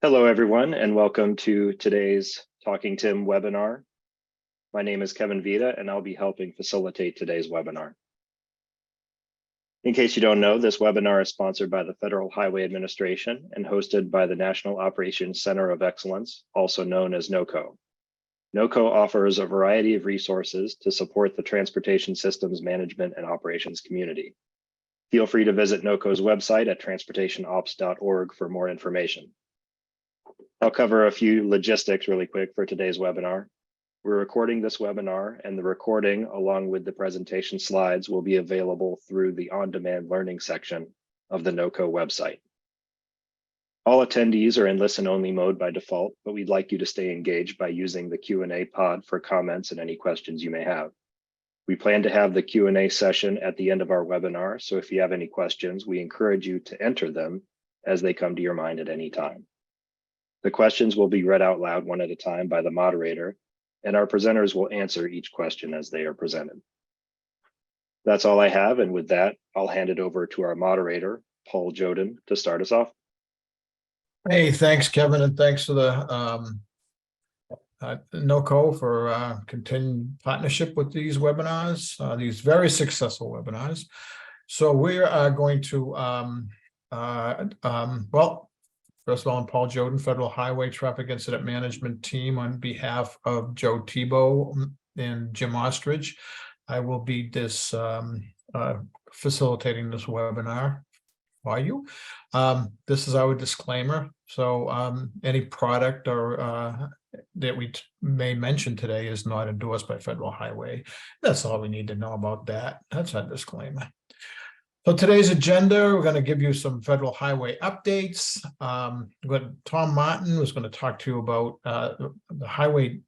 Hello, everyone, and welcome to today's Talking TIM webinar. My name is Kevin Vita, and I'll be helping facilitate today's webinar. In case you don't know, this webinar is sponsored by the Federal Highway Administration and hosted by the National Operations Center of Excellence, also known as NOCoE. NOCoE offers a variety of resources to support the transportation systems management and operations community. Feel free to visit NOCoE's website at transportationops.org for more information. I'll cover a few logistics really quick for today's webinar. We're recording this webinar, and the recording, along with the presentation slides, will be available through the on-demand learning section of the NOCoE website. All attendees are in listen-only mode by default, but we'd like you to stay engaged by using the Q&A pod for comments and any questions you may have. We plan to have the Q&A session at the end of our webinar, so if you have any questions, we encourage you to enter them as they come to your mind at any time. The questions will be read out loud one at a time by the moderator, and our presenters will answer each question as they are presented. That's all I have, and with that, I'll hand it over to our moderator, Paul Joden, to start us off. Hey, thanks, Kevin, and thanks to the NOCoE for continued partnership with these webinars, these very successful webinars. So we are going to, first of all, I'm Paul Joden, Federal Highway Traffic Incident Management Team on behalf of Joe Tebow and Jim Ostrich. I will be facilitating this webinar for you. This is our disclaimer. So any product or that we may mention today is not endorsed by Federal Highway. That's all we need to know about that. That's our disclaimer. So today's agenda, we're going to give you some Federal Highway updates. Tom Martin was going to talk to you about the highway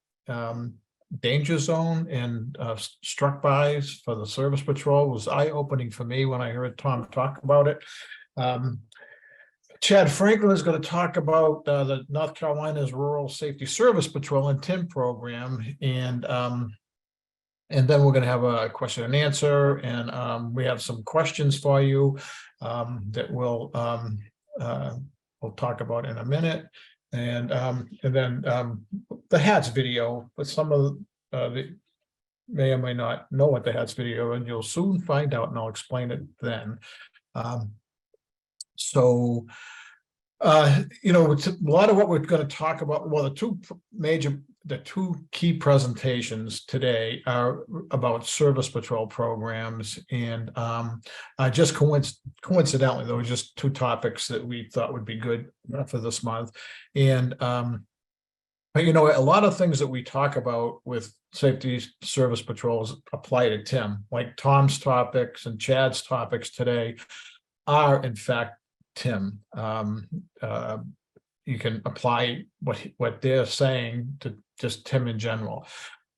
danger zone and struck bys for the Service Patrol. It was eye-opening for me when I heard Tom talk about it. Chad Franklin is going to talk about the North Carolina's Rural Safety Service Patrol and TIM program, and then we're going to have a question and answer, and we have some questions for you that we'll talk about in a minute, and then the HATS video. But some of the may or may not know what the HATS video, and you'll soon find out, and I'll explain it then. You know, it's a lot of what we're going to talk about. Well, the two key presentations today are about Service Patrol programs, and just coincidentally, there were just two topics that we thought would be good for this month. And but you know, a lot of things that we talk about with Safety Service Patrols apply to TIM, like Tom's topics and Chad's topics today are in fact TIM. You can apply what they're saying to just TIM in general.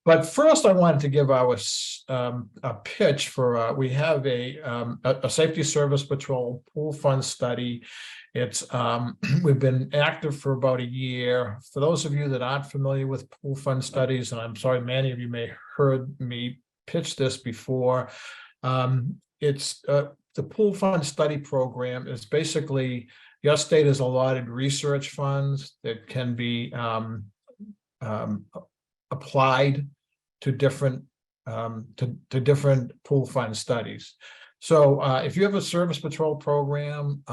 But first, I wanted to give our a pitch for we have a Safety Service Patrol pool fund study. It's we've been active for about a year. For those of you that aren't familiar with pool fund studies, and I'm sorry, many of you may have heard me pitch this before. It's the pool fund study program is basically your state has allotted research funds that can be applied to different different pool fund studies. So if you have a Service Patrol program,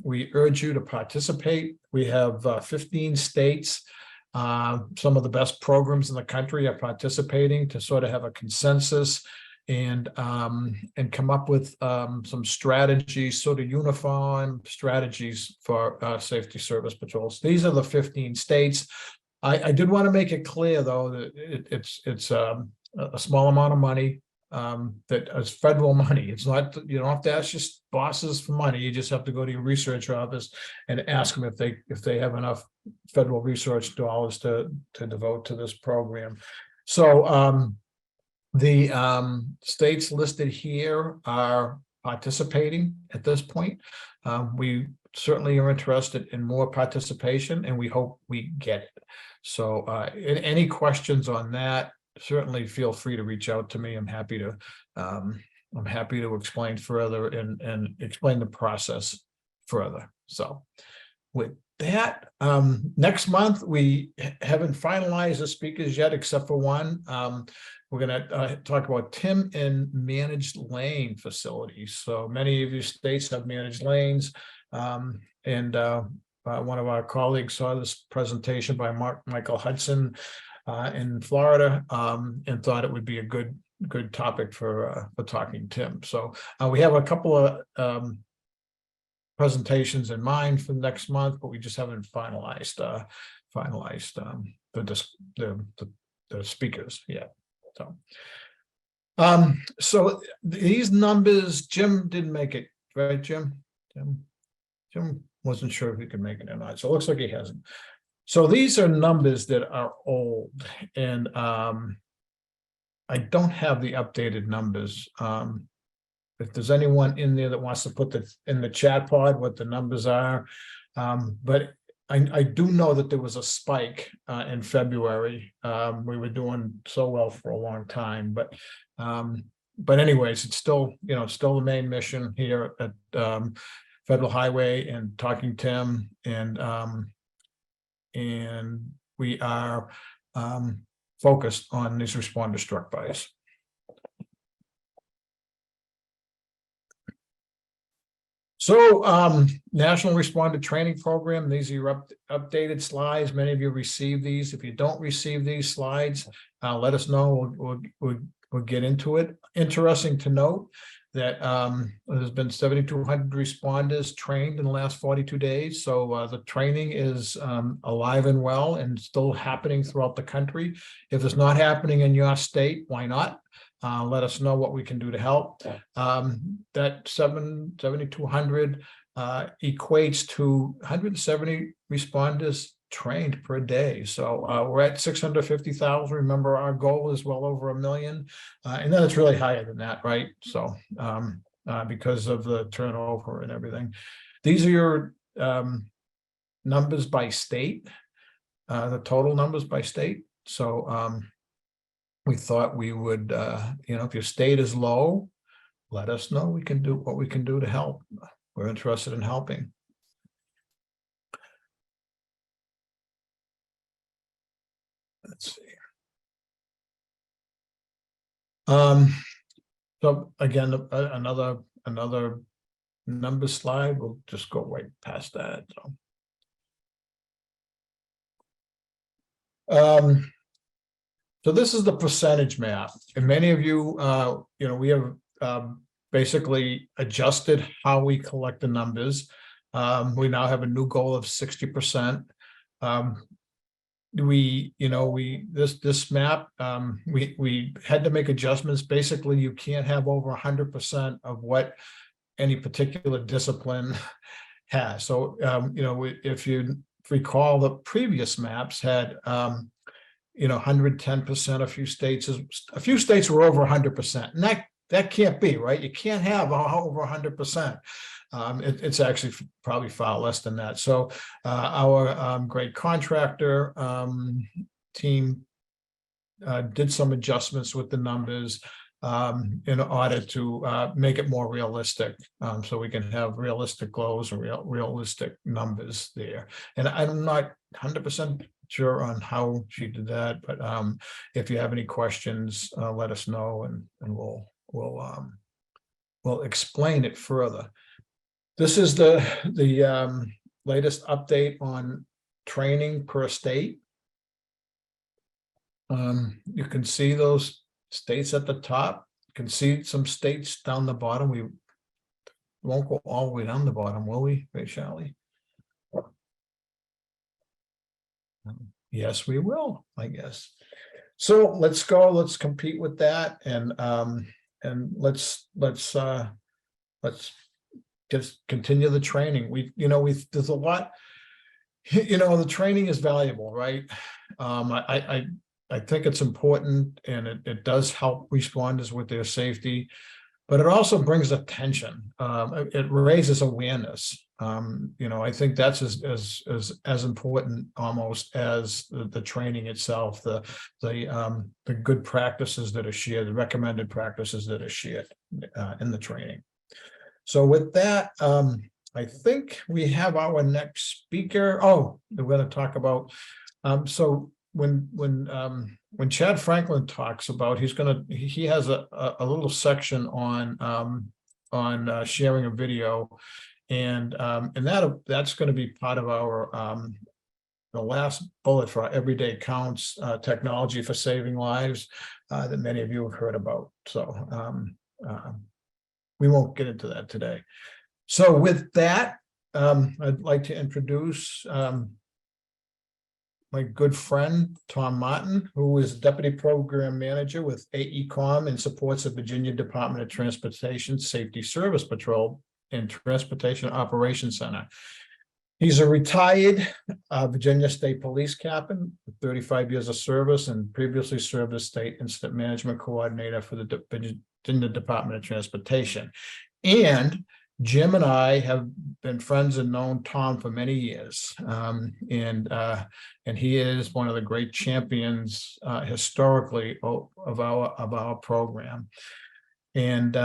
we urge you to participate. We have 15 states. Some of the best programs in the country are participating to sort of have a consensus and come up with some strategies, sort of uniform strategies for Safety Service Patrols. These are the 15 states. I did want to make it clear, though, that it's a small amount of money that is federal money. It's not, you don't have to ask your bosses for money. You just have to go to your research office and ask them if they have enough federal research dollars to devote to this program. So the states listed here are participating at this point. We certainly are interested in more participation, and we hope we get it. So any questions on that, certainly feel free to reach out to me. I'm happy to explain further and explain the process further. So with that, Next month, we haven't finalized the speakers yet, except for one. We're going to talk about TIM and managed lane facilities. So many of your states have managed lanes. One of our colleagues saw this presentation by Michael Hudson in Florida and thought it would be a good topic for Talking TIM. So we have a couple of presentations in mind for next month, but we just haven't finalized the speakers yet. So these numbers, Jim didn't make it, right, Jim? Jim wasn't sure if he could make it or not, so it looks like he hasn't. So these are numbers that are old, and I don't have the updated numbers. If there's anyone in there that wants to put in the chat pod what the numbers are, but I do know that there was a spike in February. We were doing so well for a long time, but anyways, it's still, still the main mission here at Federal Highway and Talking TIM, and we are focused on these responder struck bys. So National Responder Training Program, these are your updated slides. Many of you received these. If you don't receive these slides, let us know. We'll get into it. Interesting to note that there's been 7,200 responders trained in the last 42 days. So the training is alive and well and still happening throughout the country. If it's not happening in your state, why not? Let us know what we can do to help. That 7,200 equates to 170 responders trained per day. So we're at 650,000. Remember, our goal is well over 1 million. And then it's really higher than that, right? So because of the turnover and everything. These are your numbers by state, the total numbers by state. So we thought we would, if your state is low, let us know. We can do what we can do to help. We're interested in helping. Let's see. So again, another number slide. We'll just go right past that. So this is the percentage map, and many of you, we have basically adjusted how we collect the numbers. We now have a new goal of 60%. This map, we had to make adjustments. Basically, you can't have over 100% of what any particular discipline has. So, if you recall, the previous maps had 110%. A few states were over 100%, and that can't be right. You can't have over 100%. It's actually probably far less than that. So our great contractor team did some adjustments with the numbers in order to make it more realistic, so we can have realistic goals and realistic numbers there. And I'm not 100% sure on how she did that, but if you have any questions, let us know, and we'll explain it further. This is the latest update on training per state. You can see those states at the top. You can see some states down the bottom. We won't go all the way down the bottom, will we, shall we? Yes, we will, I guess. So let's go. Let's compete with that, and let's just continue the training. There's a lot. The training is valuable, right? I think it's important, and it does help responders with their safety, but it also brings attention. It raises awareness. I think that's as important almost as the training itself, the good practices that are shared, the recommended practices that are shared in the training. So with that, I think we have our next speaker. Oh, we're going to talk about, so when Chad Franklin talks about, he has a little section on sharing a video, and that's going to be part of our the last bullet for our everyday counts, technology for saving lives, that many of you have heard about. So we won't get into that today. So with that, I'd like to introduce my good friend, Tom Martin, who is Deputy Program Manager with AECOM and supports the Virginia Department of Transportation Safety Service Patrol and Transportation Operations Center. He's a retired Virginia State Police Captain with 35 years of service, and previously served as State Incident Management Coordinator for the Virginia Department of Transportation. And Jim and I have been friends and known Tom for many years, and he is one of the great champions historically of our program. And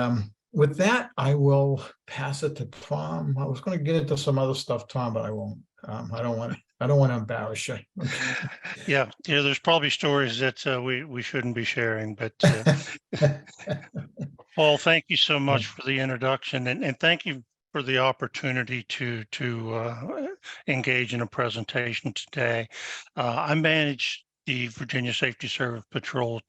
with that, I will pass it to Tom. I was going to get into some other stuff, Tom, but I won't. I don't want to embarrass you. Okay. Yeah, there's probably stories that we shouldn't be sharing, but Paul, thank you so much for the introduction, and thank you for the opportunity to engage in a presentation today. I manage the Virginia Safety Service Patrol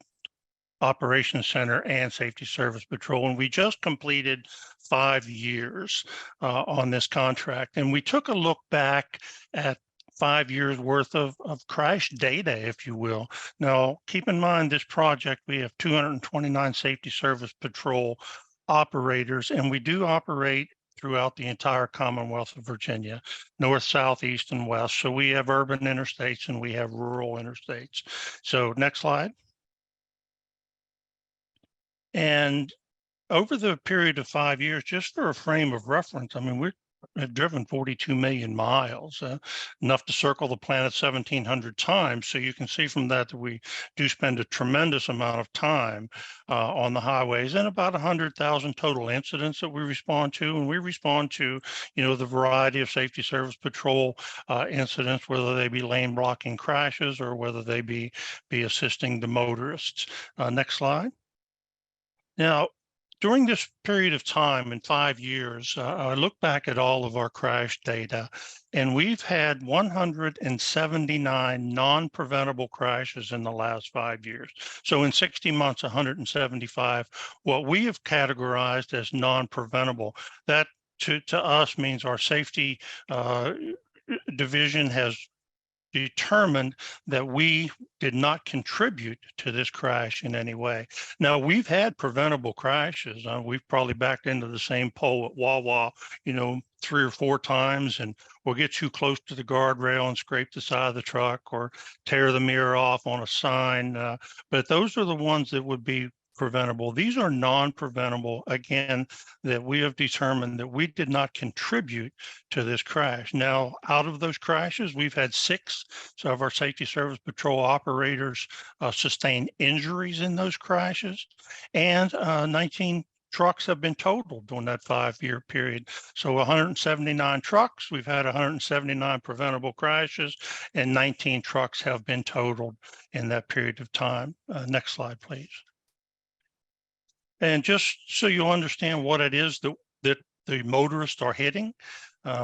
Operations Center and Safety Service Patrol, and we just completed 5 years on this contract, and we took a look back at 5 years worth of crash data, if you will. Now, keep in mind this project, we have 229 Safety Service Patrol operators, and we do operate throughout the entire Commonwealth of Virginia, north, south, east, and west. So we have urban interstates and we have rural interstates. So next slide. And over the period of 5 years, just for a frame of reference, I mean, we've driven 42 million miles, enough to circle the planet 1,700 times. So you can see from that we do spend a tremendous amount of time on the highways, and about 100,000 total incidents that we respond to. And we respond to, the variety of Safety Service Patrol incidents, whether they be lane blocking crashes or whether they be assisting the motorists. Next slide. Now, during this period of time, in 5 years, I look back at all of our crash data, and we've had 179 non-preventable crashes in the last 5 years. So in 60 months, 175, what we have categorized as non-preventable. That to us means our safety division has determined that we did not contribute to this crash in any way. Now, we've had preventable crashes. We've probably backed into the same pole at Wawa, 3 or 4 times, and we'll get too close to the guardrail and scrape the side of the truck or tear the mirror off on a sign. But those are the ones that would be preventable. These are non-preventable, again, that we have determined that we did not contribute to this crash. Now, out of those crashes, we've had 6 of our Safety Service Patrol operators sustain injuries in those crashes, and 19 trucks have been totaled during that 5-year period. So 179 trucks, we've had 179 preventable crashes, and 19 trucks have been totaled in that period of time. Next slide, please. And just so you understand what it is that the motorists are hitting,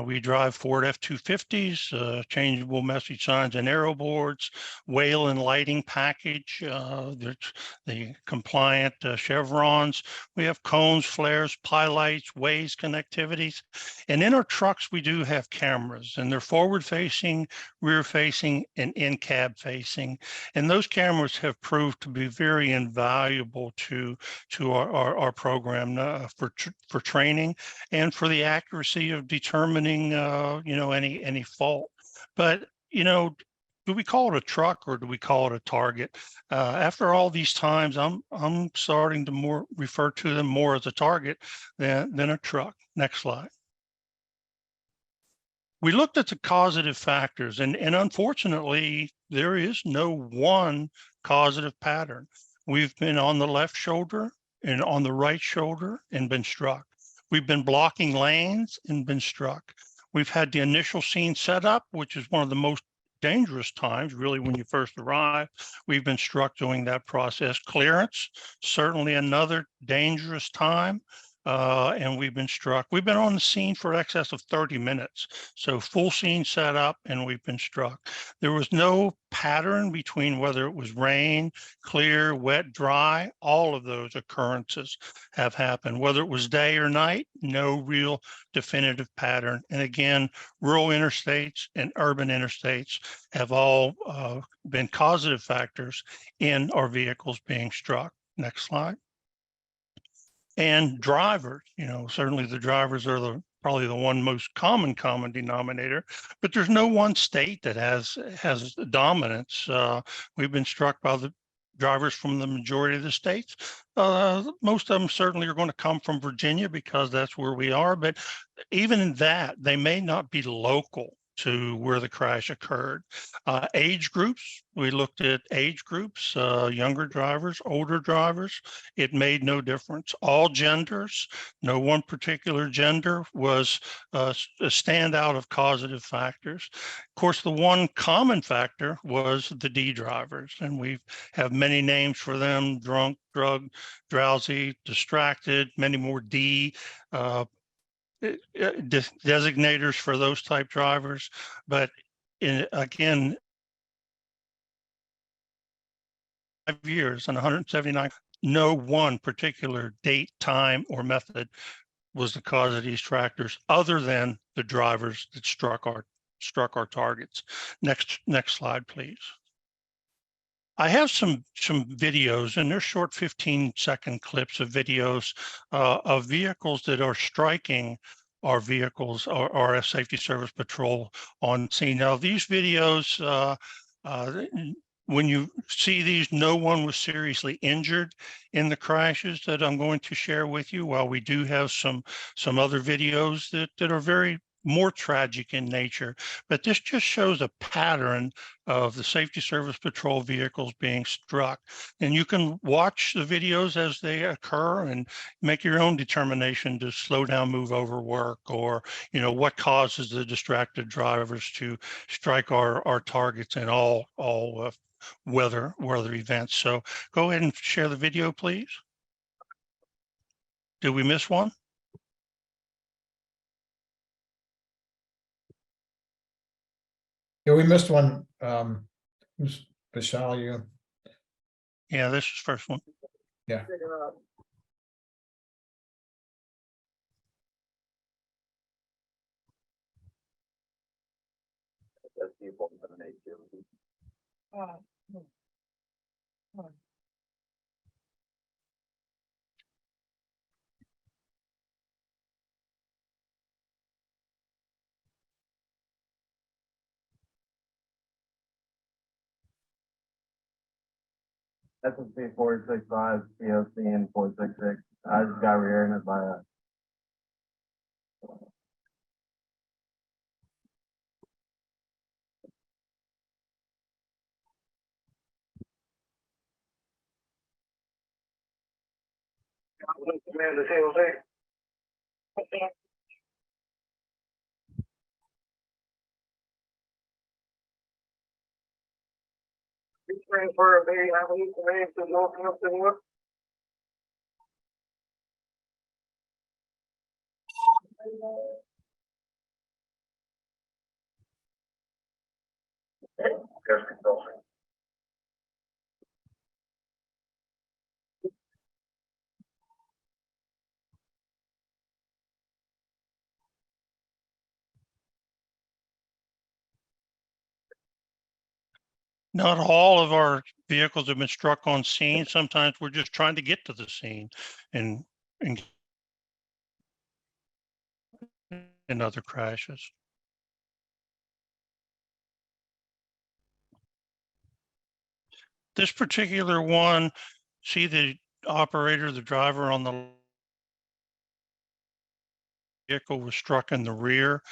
we drive Ford F-250s, changeable message signs and arrow boards, whale and lighting package, the compliant chevrons. We have cones, flares, lights, ways, connectivities. And in our trucks, we do have cameras, and they're forward-facing, rear-facing, and in-cab facing. And those cameras have proved to be very invaluable to our program for training and for the accuracy of determining any fault. But do we call it a truck or do we call it a target? After all these times, I'm starting to more refer to them more as a target than a truck. Next slide. We looked at the causative factors, and unfortunately, there is no one causative pattern. We've been on the left shoulder and on the right shoulder and been struck. We've been blocking lanes and been struck. We've had the initial scene set up, which is one of the most dangerous times, really, when you first arrive. We've been struck during that process. Clearance, certainly another dangerous time. And we've been struck. We've been on the scene for excess of 30 minutes. So full scene set up and we've been struck. There was no pattern between whether it was rain, clear, wet, dry. All of those occurrences have happened. Whether it was day or night, no real definitive pattern. And again, rural interstates and urban interstates have all been causative factors in our vehicles being struck. Next slide. And drivers, certainly the drivers are probably the one most common denominator, but there's no one state that has dominance. We've been struck by the drivers from the majority of the states. Most of them certainly are going to come from Virginia because that's where we are, but even in that, they may not be local to where the crash occurred. Age groups, we looked at age groups, younger drivers, older drivers. It made no difference. All genders, no one particular gender was a standout of causative factors. Of course, the one common factor was the D drivers, and we have many names for them: drunk, drugged, drowsy, distracted, many more D designators for those type drivers. But again, 5 years and 179, no one particular date, time, or method was the cause of these tractors other than the drivers that struck our targets. Next slide, please. I have some videos, and they're short 15-second clips of videos of vehicles that are striking our vehicles, or our safety service patrol on scene. Now, these videos, when you see these, no one was seriously injured in the crashes that I'm going to share with you, while we do have some other videos that are very more tragic in nature. But this just shows a pattern of the safety service patrol vehicles being struck. And you can watch the videos as they occur and make your own determination to slow down, move over, work, or what causes the distracted drivers to strike our targets in all weather events. So go ahead and share the video, please. Did we miss one? Yeah, we missed one. Vishal, you. Yeah, this is first one. Yeah. SSP 465, POC and 466. I just got rear-ended by a transfer of the Avenue Command to Northampton. Not all of our vehicles have been struck on scene. Sometimes we're just trying to get to the scene and in other crashes. This particular one, see the operator, the driver on the vehicle was struck in the rear.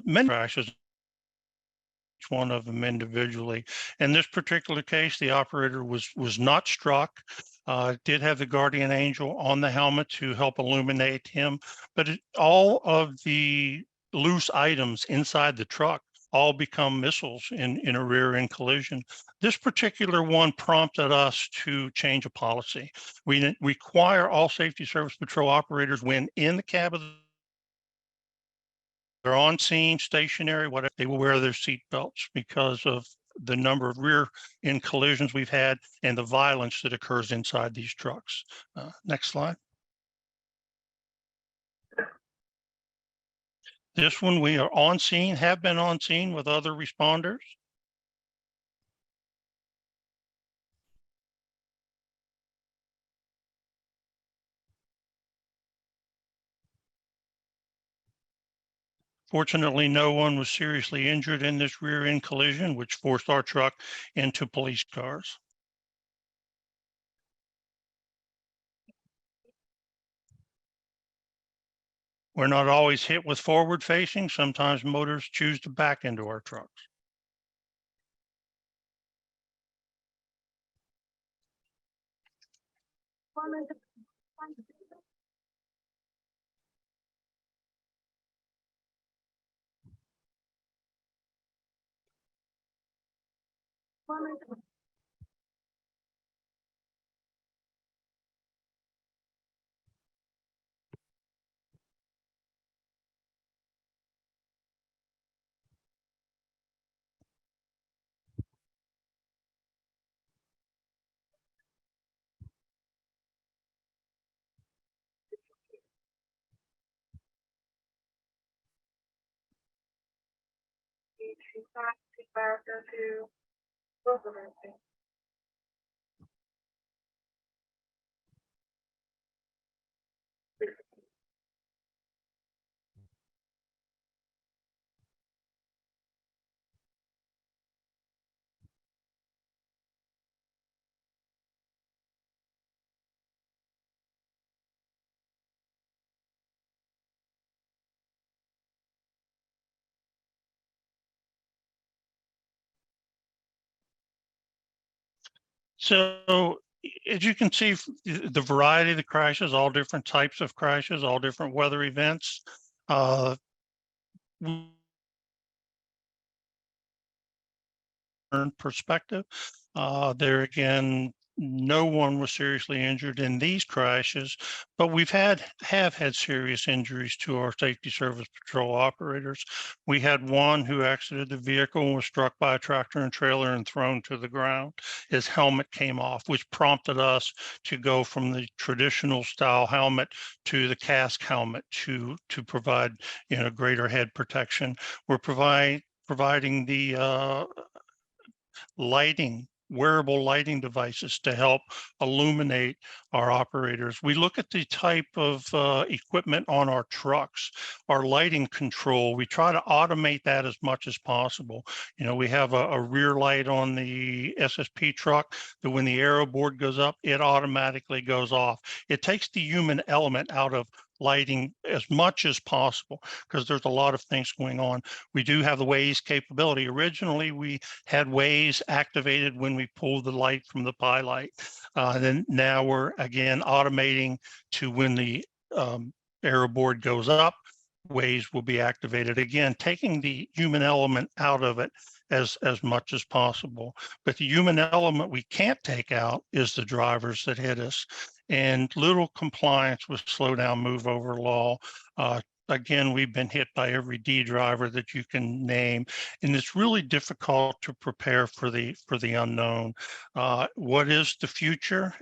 Many crashes, each one of them individually. In this particular case, the operator was not struck. It did have the guardian angel on the helmet to help illuminate him, but all of the loose items inside the truck all become missiles in a rear end collision. This particular one prompted us to change a policy. We require all safety service patrol operators, when in the cab of they're on scene, stationary, whatever, they will wear their seat belts because of the number of rear end collisions we've had and the violence that occurs inside these trucks. Next slide. This one, we are on scene, have been on scene with other responders. Fortunately, no one was seriously injured in this rear end collision, which forced our truck into police cars. We're not always hit with forward facing. Sometimes motors choose to back into our trucks. So as you can see, the variety of the crashes, all different types of crashes, all different weather events. Perspective. There again, no one was seriously injured in these crashes, but we've have had serious injuries to our safety service patrol operators. We had one who exited the vehicle and was struck by a tractor and trailer and thrown to the ground. His helmet came off, which prompted us to go from the traditional style helmet to the cast helmet to provide greater head protection. We're providing the wearable lighting devices to help illuminate our operators. We look at the type of equipment on our trucks, our lighting control. We try to automate that as much as possible. We have a rear light on the SSP truck that when the arrow board goes up, it automatically goes off. It takes the human element out of lighting as much as possible because there's a lot of things going on. We do have the Waze capability. Originally, we had Waze activated when we pulled the light from the pie light. Then now we're again automating to when the arrow board goes up, Waze will be activated again, taking the human element out of it as much as possible. But the human element we can't take out is the drivers that hit us. And little compliance with slow down, move over law. Again, we've been hit by every D driver that you can name, and it's really difficult to prepare for the unknown. What is the future?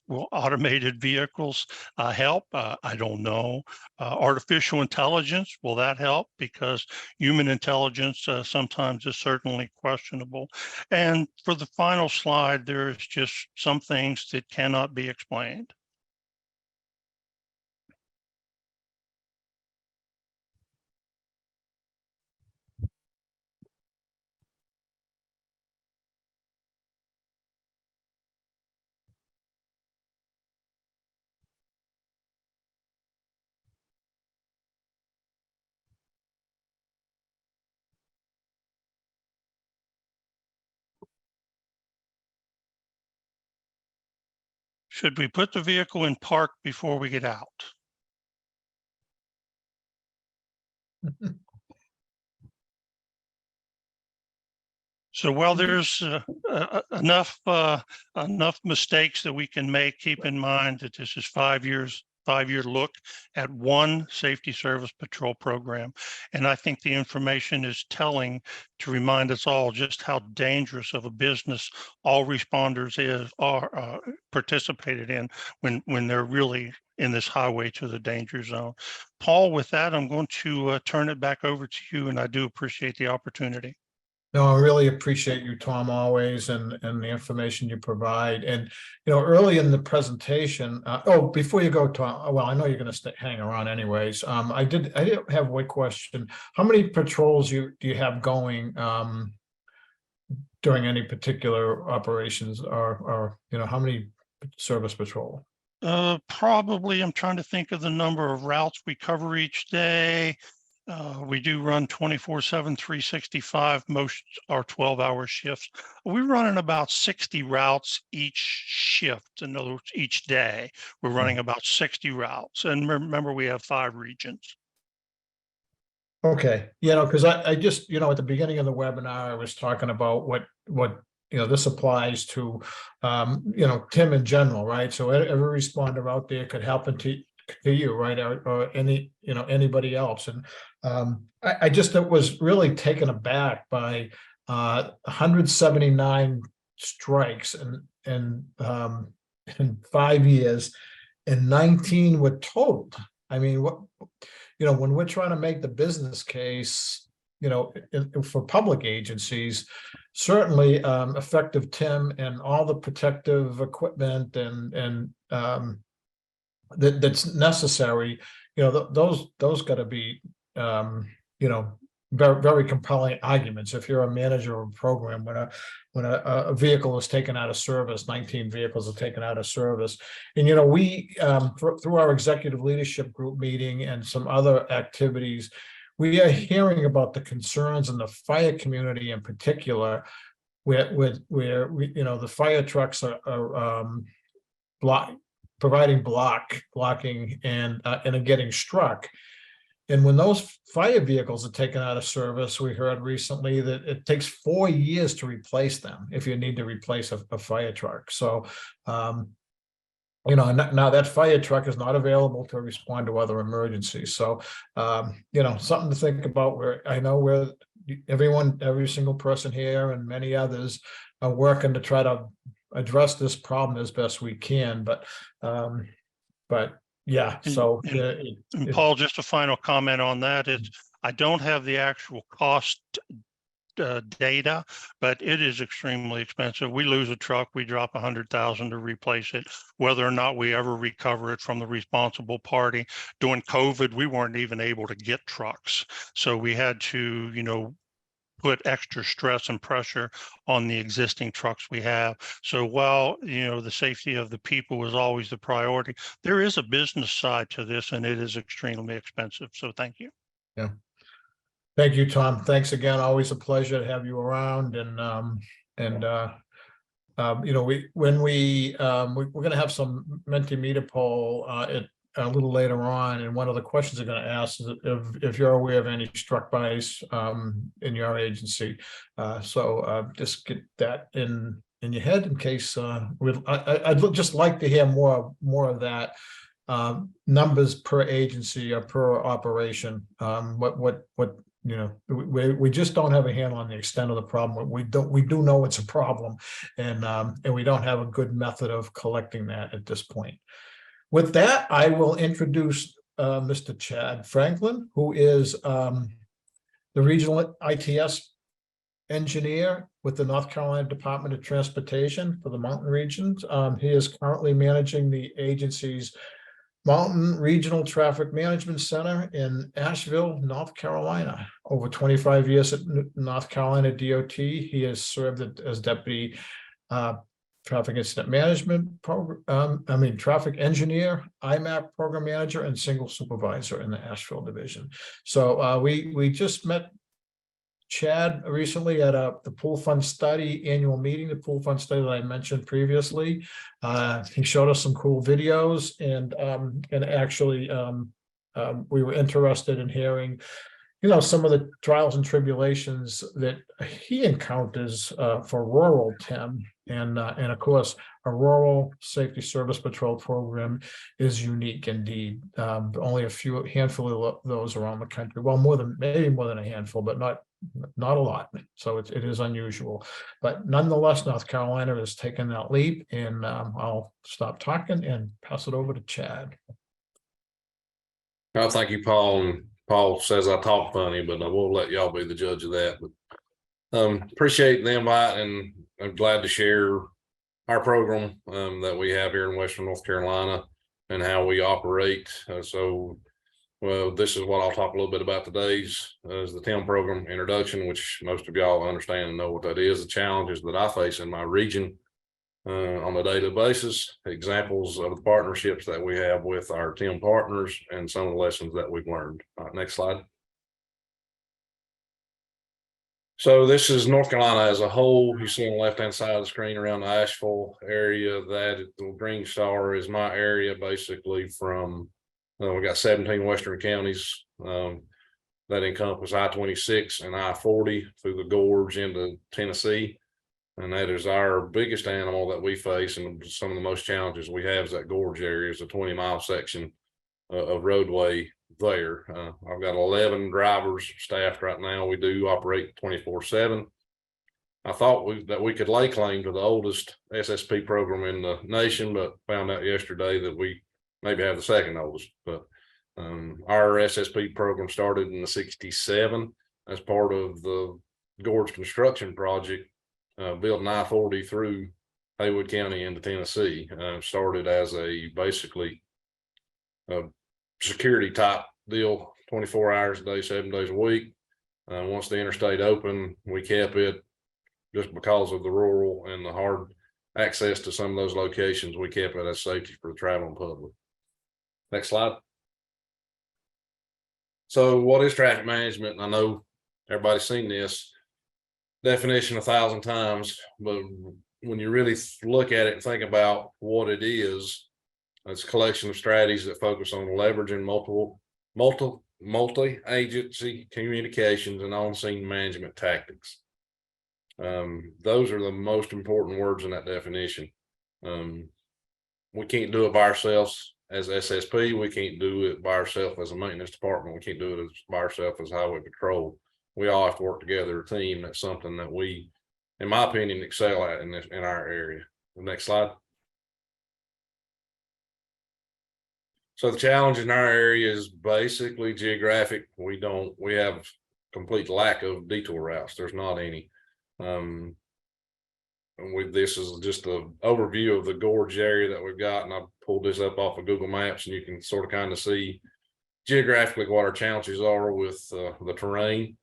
Will automated vehicles help? I don't know. Artificial intelligence, will that help? Because human intelligence sometimes is certainly questionable. And for the final slide, there's just some things that cannot be explained. Should we put the vehicle in park before we get out? So while there's enough mistakes that we can make, keep in mind that this is 5 year look at one safety service patrol program. And I think the information is telling to remind us all just how dangerous of a business all responders are participated in when they're really in this highway to the danger zone. Paul, with that, I'm going to turn it back over to you, and I do appreciate the opportunity. No, I really appreciate you, Tom, always, and the information you provide. And, early in the presentation, before you go, Tom, well, I know you're going to hang around anyways. I did have one question. How many patrols do you have going during any particular operations, or how many service patrol? Probably, I'm trying to think of the number of routes we cover each day. We do run 24/7, 365. Most are 12-hour shifts. We're running about 60 routes each shift. In other words, each day, we're running about 60 routes. And remember, we have 5 regions. Okay, because I just, at the beginning of the webinar, I was talking about what this applies to, Tim in general, right? So every responder out there could happen to you, right, or anybody else. And I just was really taken aback by 179 strikes in 5 years, and 19 were totaled. I mean, what, when we're trying to make the business case, for public agencies, certainly effective TIM and all the protective equipment and that's necessary, those got to be, very, very compelling arguments. If you're a manager of a program, when a vehicle is taken out of service, 19 vehicles are taken out of service. And, we, through our executive leadership group meeting and some other activities, we are hearing about the concerns in the fire community in particular, where we, the fire trucks are providing blocking and are getting struck. And when those fire vehicles are taken out of service, we heard recently that it takes 4 years to replace them if you need to replace a fire truck. So, now that fire truck is not available to respond to other emergencies. So, something to think about. Where I know where every single person here and many others are working to try to address this problem as best we can. But yeah, so and Paul, just a final comment on that is I don't have the actual cost data, but it is extremely expensive. We lose a truck, we drop $100,000 to replace it, whether or not we ever recover it from the responsible party. During COVID, we weren't even able to get trucks, so we had to, put extra stress and pressure on the existing trucks we have. So while, the safety of the people is always the priority, there is a business side to this, and it is extremely expensive. So thank you. Yeah. Thank you, Tom. Thanks again. Always a pleasure to have you around. And we're going to have some Mentimeter poll a little later on, and one of the questions they're going to ask is if you're aware of any struck bys in your agency. So just get that in your head in case I'd just like to hear more of that, numbers per agency or per operation. We just don't have a handle on the extent of the problem. We do know it's a problem, and we don't have a good method of collecting that at this point. With that, I will introduce Mr. Chad Franklin, who is the regional ITS engineer with the North Carolina Department of Transportation for the mountain regions. He is currently managing the agency's Mountain Regional Traffic Management Center in Asheville, North Carolina. Over 25 years at North Carolina DOT, he has served as deputy traffic incident management program, traffic engineer, IMAP program manager, and single supervisor in the Asheville division. So we just met Chad recently at the pool fund study annual meeting, the pool fund study that I mentioned previously. He showed us some cool videos, and actually we were interested in hearing, you know, some of the trials and tribulations that he encounters for rural TIM, and of course a rural safety service patrol program is unique indeed. Only a handful of those around the country. Well, maybe more than a handful, but not a lot. So it is unusual, but nonetheless, North Carolina has taken that leap, and I'll stop talking and pass it over to Chad. I thank you, Paul. And Paul says I talk funny, but I will let y'all be the judge of that. But appreciate the invite, and I'm glad to share our program that we have here in Western North Carolina and how we operate. Well, this is what I'll talk a little bit about today's is the TIM program introduction, which most of y'all understand and know what that is, the challenges that I face in my region on a daily basis, examples of the partnerships that we have with our TIM partners, and some of the lessons that we've learned. All right, next slide. So this is North Carolina as a whole. You see on the left-hand side of the screen around the Asheville area, that the green star is my area, basically from, we got 17 western counties that encompass I-26 and I-40 through the gorge into Tennessee. And that is our biggest animal that we face, and some of the most challenges we have is that gorge area, is a 20-mile section of roadway there. I've got 11 drivers staffed right now. We do operate 24/7. I thought that we could lay claim to the oldest SSP program in the nation, but found out yesterday that we maybe have the second oldest. But our SSP program started in the '67 as part of the gorge construction project, building I-40 through Haywood County into Tennessee. Started as a basically security type deal, 24 hours a day, 7 days a week. Once the interstate opened, we kept it just because of the rural and the hard access to some of those locations. We kept it as safety for the traveling public. Next slide. So what is traffic management? I know everybody's seen this definition 1,000 times, but when you really look at it and think about what it is, it's a collection of strategies that focus on leveraging multi-agency communications and on-scene management tactics. Those are the most important words in that definition. We can't do it by ourselves as SSP. We can't do it by ourselves as a maintenance department. We can't do it by ourselves as highway patrol. We all have to work together, a team. That's something that we, in my opinion, excel at in our area. The next slide. So the challenge in our area is basically geographic. We have complete lack of detour routes. There's not any. This is just an overview of the gorge area that we've got, and I pulled this up off of Google Maps, and you can sort of kind of see geographically what our challenges are with the terrain.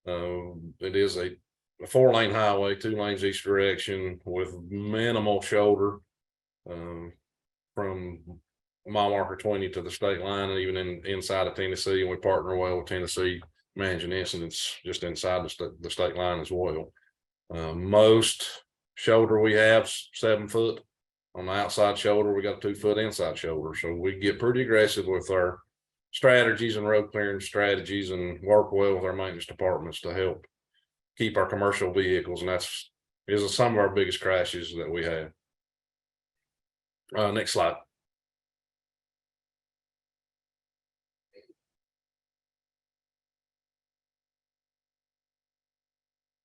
It is a 4-lane highway, 2 lanes each direction, with minimal shoulder from mile marker 20 to the state line, and even inside of Tennessee. And we partner well with Tennessee, managing incidents just inside the state line as well. Most shoulder we have 7 foot. On the outside shoulder, we got a 2 foot inside shoulder. So we get pretty aggressive with our strategies and road clearing strategies, and work well with our maintenance departments to help keep our commercial vehicles. And is some of our biggest crashes that we have. Next slide.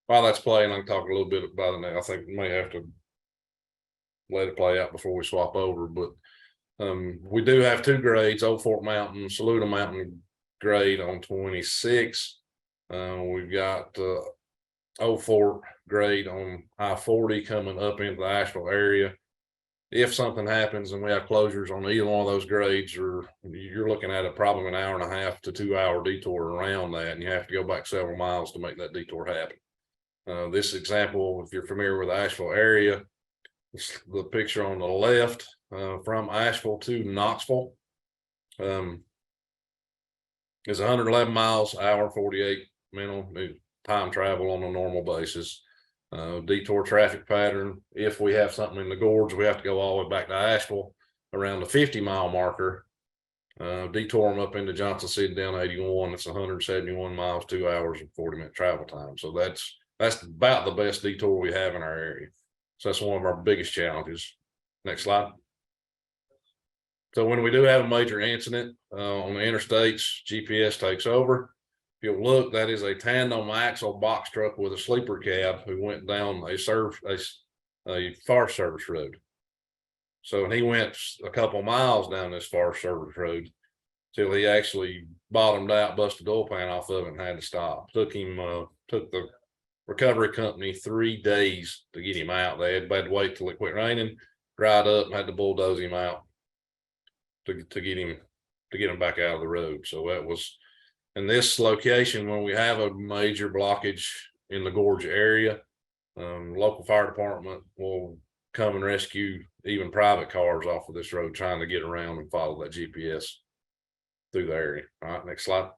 While that's playing, I can talk a little bit about it now. I think we may have to let it play out before we swap over, but we do have 2 grades, Old Fort Mountain, Saluda Mountain grade on 26. We've got Old Fort grade on I-40 coming up into the Asheville area. If something happens and we have closures on either one of those grades, or you're looking at it probably an 1.5 to 2 hour detour around that, and you have to go back several miles to make that detour happen. This example, if you're familiar with the Asheville area, the picture on the left from Asheville to Knoxville is 111 miles, hour 48 minimum. time travel on a normal basis. Detour traffic pattern. If we have something in the gorge, we have to go all the way back to Asheville around the 50-mile marker. Detour them up into Johnson City down 81. It's 171 miles, 2 hours and 40-minute travel time. So that's about the best detour we have in our area. So that's one of our biggest challenges. Next slide. So when we do have a major incident on the interstates, GPS takes over. If you'll look, that is a tandem axle box truck with a sleeper cab who went down a Forest Service road. So he went a couple miles down this Forest Service road till he actually bottomed out, busted the oil pan off of it, and had to stop. Took the recovery company 3 days to get him out. They had to wait till it quit raining, dried up, and had to bulldoze him out to get him back out of the road. So that was in this location when we have a major blockage in the gorge area. Local fire department will come and rescue even private cars off of this road trying to get around and follow that GPS through the area. All right, next slide.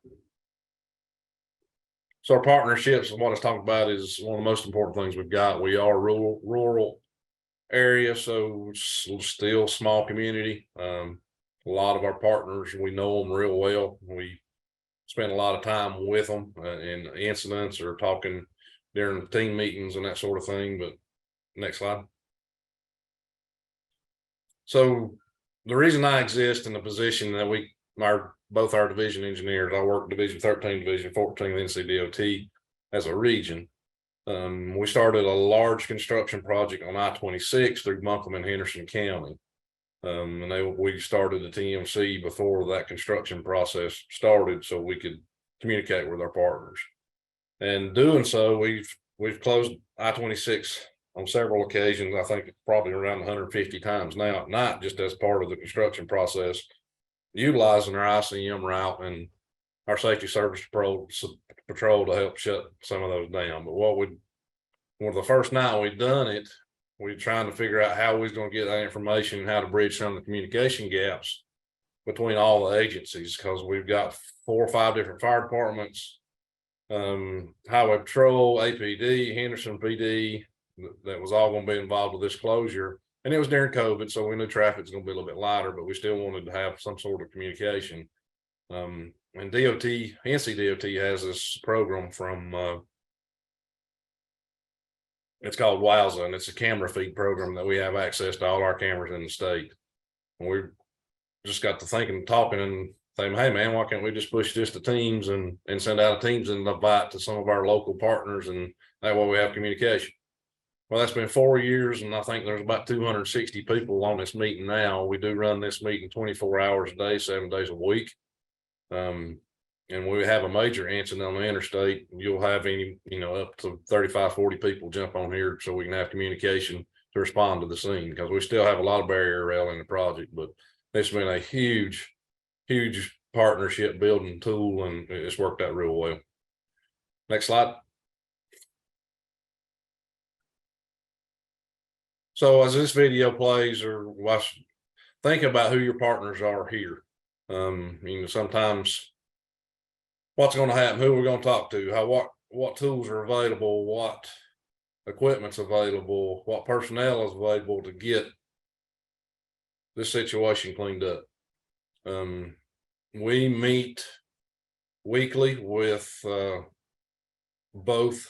So our partnerships and what I was talking about is one of the most important things we've got. We are rural area, so still small community. A lot of our partners, we know them real well. We spend a lot of time with them in incidents or talking during team meetings and that sort of thing. But next slide. So the reason I exist in the position that both our division engineers, I work Division 13, Division 14, NCDOT as a region. We started a large construction project on I-26 through Buncombe and Henderson County. We started the TMC before that construction process started so we could communicate with our partners. And doing so, we've closed I-26 on several occasions. I think probably around 150 times now at night, just as part of the construction process, utilizing our ICM route and our safety service patrol to help shut some of those down. But one of the first night we'd done it, we're trying to figure out how we was going to get that information and how to bridge some of the communication gaps between all the agencies, because we've got 4 or 5 different fire departments, highway patrol, APD, Henderson PD, that was all going to be involved with this closure. And it was during COVID, so we knew traffic's going to be a little bit lighter, but we still wanted to have some sort of communication. And NCDOT has this program from it's called WOWSA, and it's a camera feed program that we have access to all our cameras in the state. And we just got to thinking, talking, and saying, hey man, why can't we just push this to Teams and send out a Teams invite to some of our local partners, and that way we have communication. Well, that's been 4 years, and I think there's about 260 people on this meeting now. We do run this meeting 24 hours a day, 7 days a week. And when we have a major incident on the interstate, you'll have up to 35, 40 people jump on here so we can have communication to respond to the scene, because we still have a lot of barrier rail in the project. But it's been a huge partnership building tool, and it's worked out real well. Next slide. So as this video plays, or watch, think about who your partners are here. Sometimes what's going to happen, who we're going to talk to, what tools are available, what equipment's available, what personnel is available to get this situation cleaned up. We meet weekly with both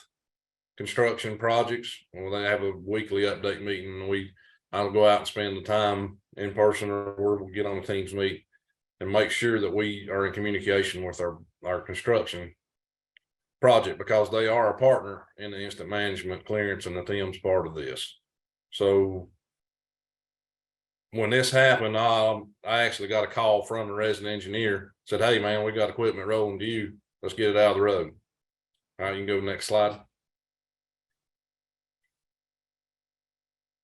construction projects. Well, they have a weekly update meeting. I'll go out and spend the time in person, or we'll get on the Teams meet and make sure that we are in communication with our construction project, because they are a partner in the incident management clearance, and the TIM's part of this. So when this happened, I actually got a call from the resident engineer, said, hey man, we got equipment rolling to you. Let's get it out of the road. All right, you can go to the next slide.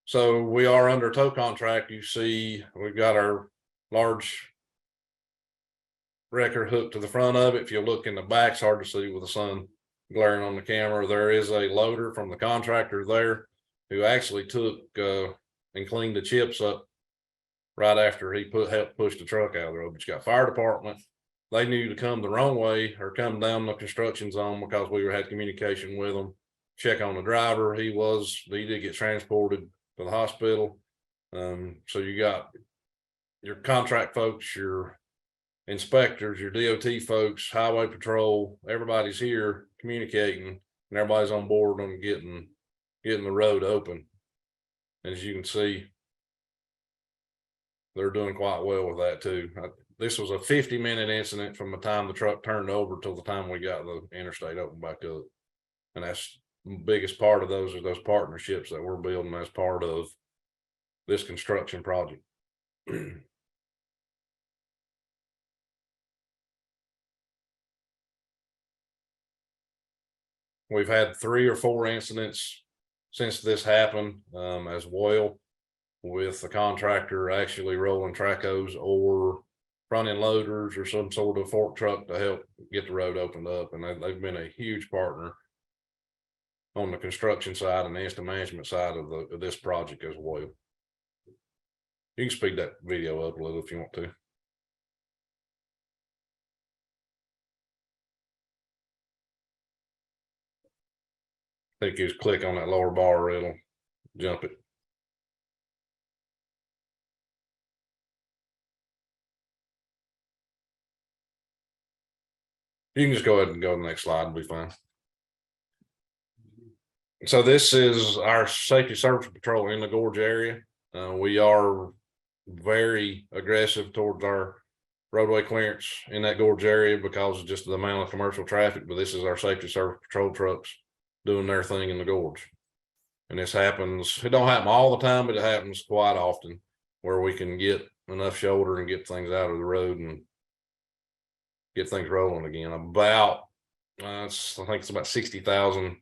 So we are under a tow contract. You see, we've got our large wrecker hooked to the front of it. If you look in the back, it's hard to see with the sun glaring on the camera. There is a loader from the contractor there who actually took and cleaned the chips up right after he helped push the truck out of the road. But you got fire department, they knew to come the wrong way or come down the construction zone because we had communication with them. Check on the driver. He did get transported to the hospital. So you got your contract folks, your inspectors, your DOT folks, highway patrol, everybody's here communicating, and everybody's on board on getting the road open. As you can see, they're doing quite well with that too. This was a 50-minute incident from the time the truck turned over till the time we got the interstate open back up. And that's the biggest part of those partnerships that we're building as part of this construction project. We've had 3 or 4 incidents since this happened as well, with the contractor actually rolling tracos or front end loaders or some sort of fork truck to help get the road opened up. And they've been a huge partner on the construction side and the incident management side of this project as well. You can speed that video up a little if you want to. I think you just click on that lower bar, it'll jump it. You can just go ahead and go to the next slide and be fine. So this is our safety service patrol in the gorge area. We are very aggressive towards our roadway clearance in that gorge area because of just the amount of commercial traffic, but this is our safety service patrol trucks doing their thing in the gorge. And this happens, it don't happen all the time, but it happens quite often where we can get enough shoulder and get things out of the road and get things rolling again. About I think it's about 60,000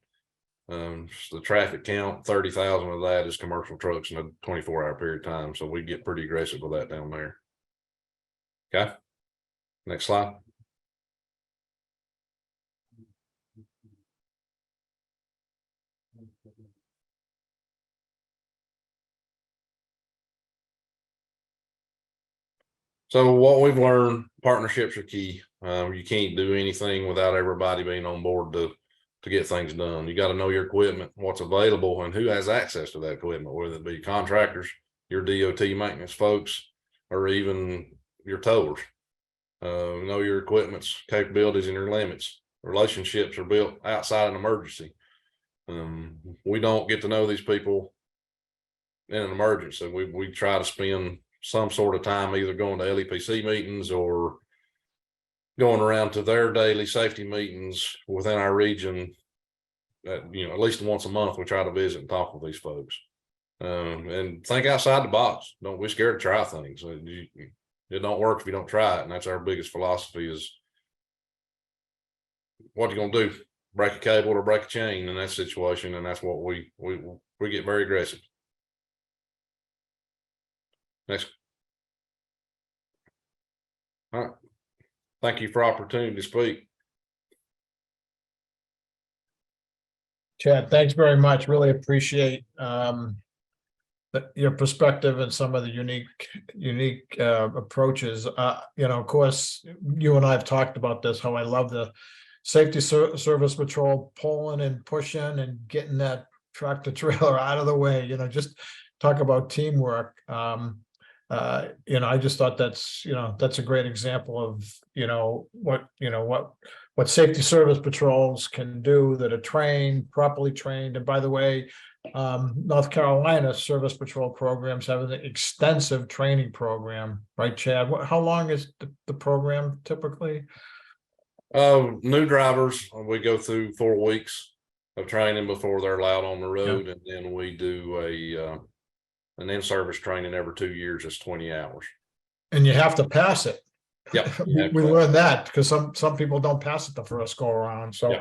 the traffic count. 30,000 of that is commercial trucks in a 24-hour period of time, so we get pretty aggressive with that down there. Okay, next slide. So what we've learned, partnerships are key. You can't do anything without everybody being on board to get things done. You got to know your equipment, what's available, and who has access to that equipment, whether it be contractors, your DOT maintenance folks, or even your towers. Know your equipment's capabilities and your limits. Relationships are built outside an emergency. We don't get to know these people in an emergency. We try to spend some sort of time either going to LEPC meetings or going around to their daily safety meetings within our region. At least once a month we try to visit and talk with these folks, and think outside the box. Don't be scared to try things. It don't work if you don't try it, and that's our biggest philosophy is what you gonna do, break a cable or break a chain in that situation, and that's what we get very aggressive. Next. All right. Thank you for opportunity to speak. Chad, thanks very much. Really appreciate your perspective and some of the unique approaches. Of course, you and I have talked about this, how I love the safety service patrol pulling and pushing and getting that tractor trailer out of the way. Just talk about teamwork. I just thought that's a great example of what safety service patrols can do that are properly trained. And by the way, North Carolina service patrol programs have an extensive training program, right, Chad? How long is the program typically? New drivers, we go through 4 weeks of training before they're allowed on the road, and then we do an in-service training every 2 years. It's 20 hours. And you have to pass it. Yeah, we learned that because some people don't pass it the first go around. So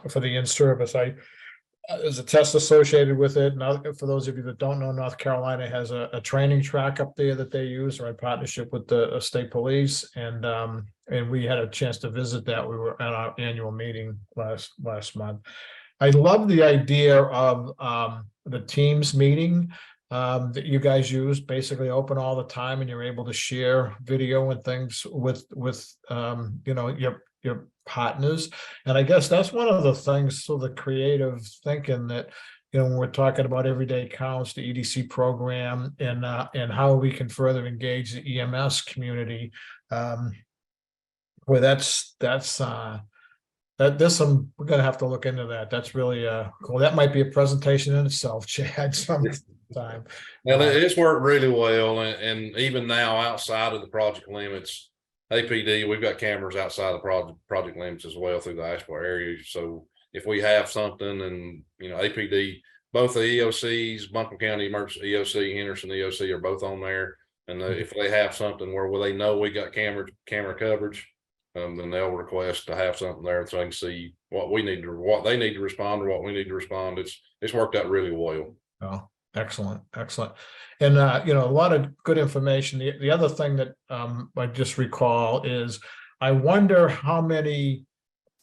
for the in-service, there's a test associated with it. And for those of you that don't know, North Carolina has a training track up there that they use, or in partnership with the state police, and we had a chance to visit that. We were at our annual meeting last month. I love the idea of the teams meeting. that you guys use, basically open all the time, and you're able to share video and things with you know, your partners. And I guess that's one of the things, so the creative thinking that, you know, when we're talking about everyday counts, the EDC program, and how we can further engage the EMS community, where that's that there's some, we're gonna have to look into that. That's really cool. That might be a presentation in itself, Chad, sometime. Now, it's worked really well, and even now, outside of the project limits, APD, we've got cameras outside the project limits as well through the Asheville area. So if we have something, and you know, APD, both the EOCs, Buncombe County Emergency EOC, Henderson EOC are both on there. And if they have something where they know we got camera coverage, then they'll request to have something there so they can see what they need to respond, or what we need to respond. It's worked out really well. Oh, excellent. And you know, a lot of good information. The other thing that I just recall is, I wonder how many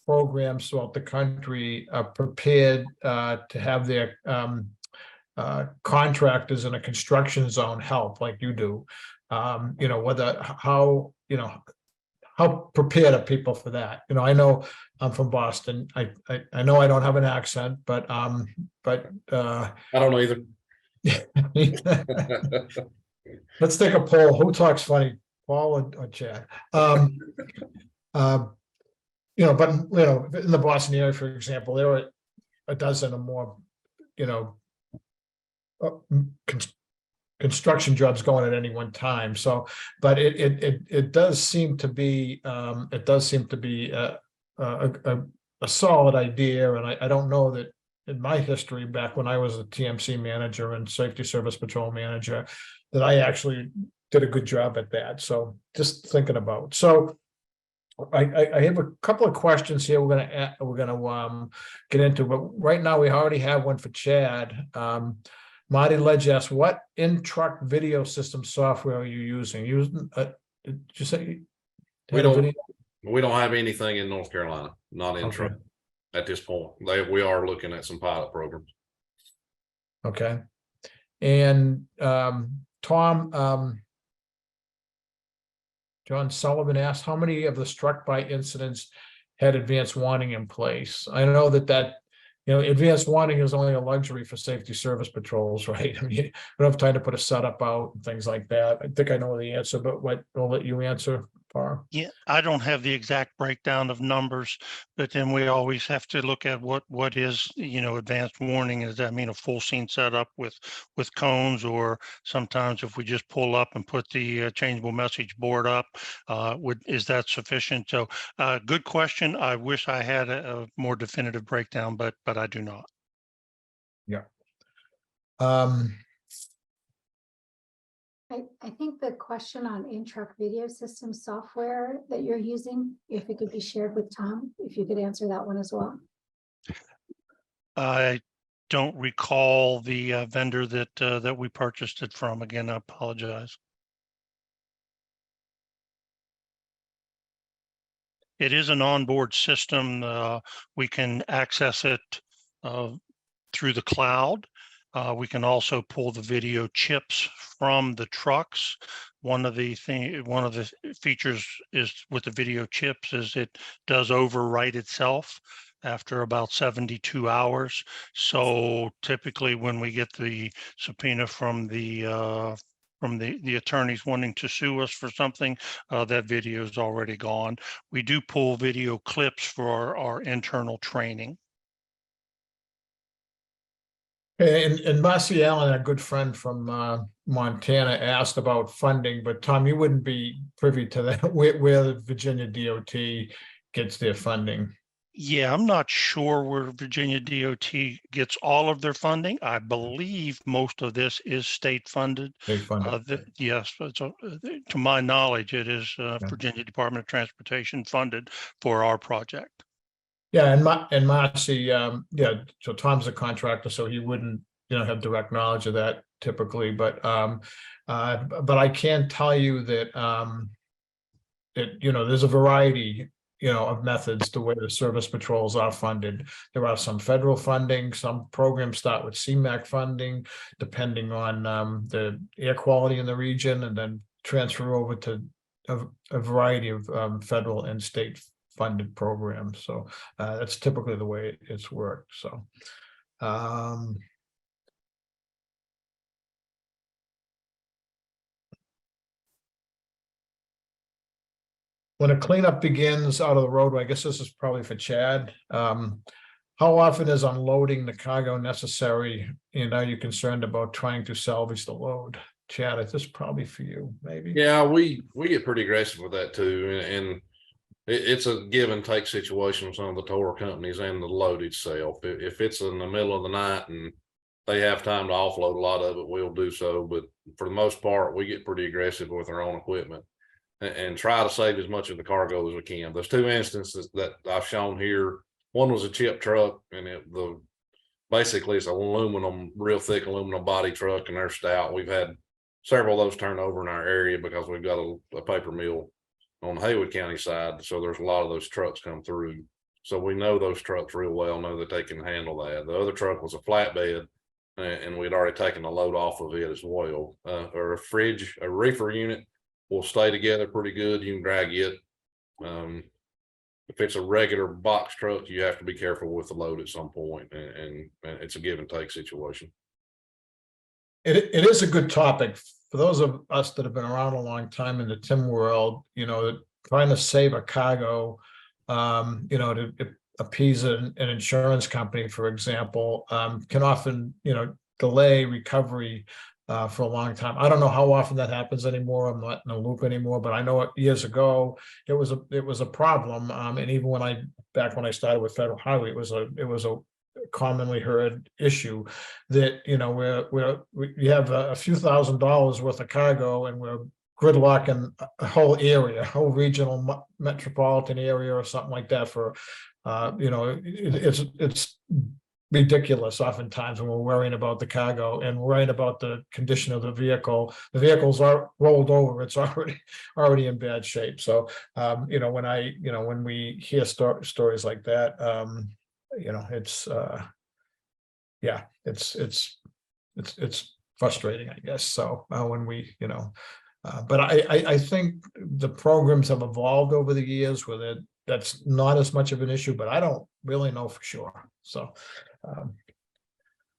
programs throughout the country are prepared to have their contractors in a construction zone help like you do. You know, how prepared are people for that? You know, I know I'm from Boston. I know I don't have an accent, but I don't either. Let's take a poll. Who talks funny, Paul or Chad? You know, but you know, in the Boston area, for example, there are a dozen or more, you know, construction jobs going at any one time. So, but it does seem to be a solid idea. And I don't know that in my history, back when I was a TMC manager and safety service patrol manager, that I actually did a good job at that. So just thinking about, so I have a couple of questions here we're gonna get into, but right now we already have one for Chad. Marty Ledge asks, what in-truck video system software are you using? Did you say we don't have anything in North Carolina, not in truck at this point. We are looking at some pilot programs. Okay. And Tom, John Sullivan asked, how many of the struck by incidents had advanced warning in place? I know that you know, advanced warning is only a luxury for safety service patrols, right? I mean, we don't have time to put a setup out and things like that. I think I know the answer, but I'll let you answer, Par. Yeah, I don't have the exact breakdown of numbers, but then we always have to look at what is, you know, advanced warning. Does that mean a full scene setup with cones, or sometimes if we just pull up and put the changeable message board up, is that sufficient? So good question. I wish I had a more definitive breakdown, but I do not. Yeah. I think the question on in-truck video system software that you're using, if it could be shared with Tom, if you could answer that one as well. I don't recall the vendor that we purchased it from. Again, I apologize. It is an onboard system. We can access it through the cloud. We can also pull the video chips from the trucks. One of the features is with the video chips is it does overwrite itself after about 72 hours. So typically when we get the subpoena from the attorneys wanting to sue us for something, that video is already gone. We do pull video clips for our internal training. And Marcy Allen, a good friend from Montana, asked about funding, but Tom, you wouldn't be privy to that, where the Virginia DOT gets their funding. Yeah, I'm not sure where Virginia DOT gets all of their funding. I believe most of this is state funded. State funded. Yes, to my knowledge, it is Virginia Department of Transportation funded for our project. Yeah, and Marcy, yeah, so Tom's a contractor, so he wouldn't, you know, have direct knowledge of that typically, but I can tell you that that, you know, there's a variety of methods the way the service patrols are funded. There are some federal funding, some programs start with CMAQ funding, depending on the air quality in the region, and then transfer over to a variety of federal and state funded programs. So that's typically the way it's worked. So when a cleanup begins out of the roadway, I guess this is probably for Chad. How often is unloading the cargo necessary? And are you concerned about trying to salvage the load? Chad, this is probably for you, maybe. Yeah, we get pretty aggressive with that too, and it's a give and take situation with some of the tower companies and the load itself. If it's in the middle of the night and they have time to offload a lot of it, we'll do so. But for the most part, we get pretty aggressive with our own equipment and try to save as much of the cargo as we can. There's two instances that I've shown here. One was a chip truck, and basically it's an aluminum, real thick aluminum body truck, and they're stout. We've had several of those turn over in our area because we've got a paper mill on the Haywood County side. So there's a lot of those trucks come through. So we know those trucks real well, know that they can handle that. The other truck was a flatbed, and we'd already taken the load off of it as well. Or a reefer unit will stay together pretty good. You can drag it. If it's a regular box truck, you have to be careful with the load at some point, and it's a give and take situation. It is a good topic for those of us that have been around a long time in the TIM world. Trying to save a cargo, to appease an insurance company, for example, can often delay recovery for a long time. I don't know how often that happens anymore. I'm not in the loop anymore, but I know years ago it was a problem. And even back when I started with Federal Highway, it was a commonly heard issue that we have a few $1,000s worth of cargo, and we're gridlocking a whole area, a whole regional metropolitan area or something like that for it's ridiculous oftentimes when we're worrying about the cargo and worrying about the condition of the vehicle. The vehicles are rolled over, it's already in bad shape. So when we hear stories like that, it's frustrating, I guess. So when we but I think the programs have evolved over the years where that's not as much of an issue, but I don't really know for sure. So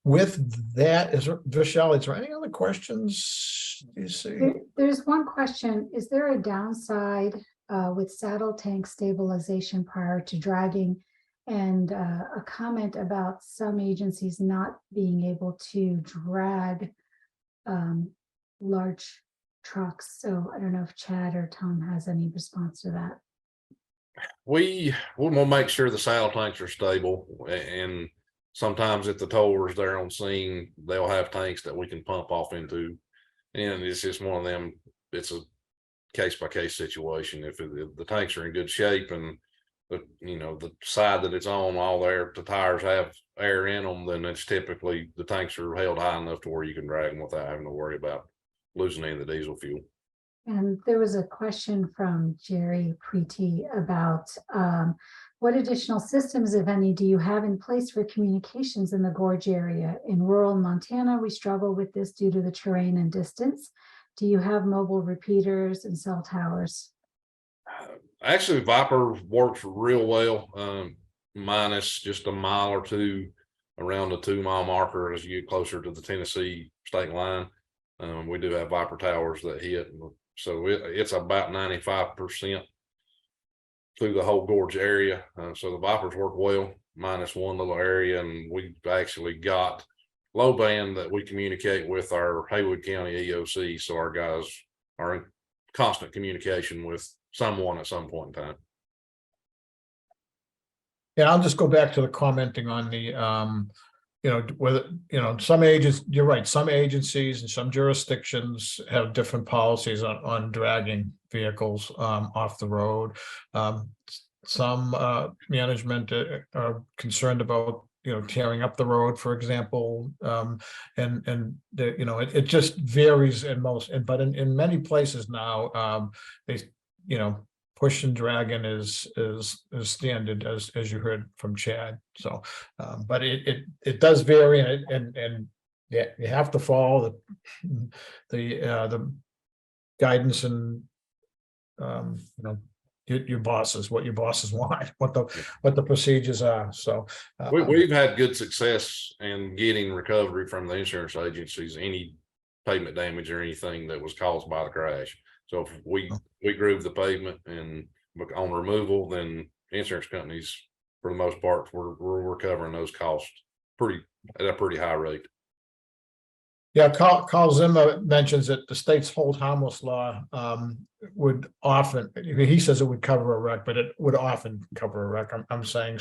with that, Vishal, is there any other questions you see? There's one question. Is there a downside with saddle tank stabilization prior to dragging? And a comment about some agencies not being able to drag large trucks. So I don't know if Chad or Tom has any response to that. We'll make sure the saddle tanks are stable, and sometimes if the towers there on scene, they'll have tanks that we can pump off into, and it's just one of them. It's a case-by-case situation. If the tanks are in good shape and the side that it's on, the tires have air in them, then it's typically the tanks are held high enough to where you can drag them without having to worry about losing any of the diesel fuel. And there was a question from Jerry Preeti about what additional systems, if any, do you have in place for communications in the gorge area? In rural Montana, we struggle with this due to the terrain and distance. Do you have mobile repeaters and cell towers? Actually, Viper works real well, minus just a mile or two around the 2-mile marker as you get closer to the Tennessee state line. We do have Viper towers that hit, so it's about 95% through the whole gorge area. So the Vipers work well, minus one little area, and we've actually got low band that we communicate with our Haywood County EOC, so our guys are in constant communication with someone at some point in time. Yeah, I'll just go back to the commenting on the whether some you're right, some agencies and some jurisdictions have different policies on dragging vehicles off the road. Some management are concerned about tearing up the road, for example, it just varies in most, but in many places now, they push and dragging is standard, as you heard from Chad. So, but it does vary, and yeah, you have to follow the guidance and your bosses, what your bosses want, what the procedures are. So We've had good success in getting recovery from the insurance agencies, any pavement damage or anything that was caused by the crash. So if we groove the pavement and on removal, then insurance companies, for the most part, we're recovering those costs at a pretty high rate. yeah, Carl Zimmer mentions that the state's hold harmless law would often, he says it would cover a wreck, but it would often cover a wreck. I'm saying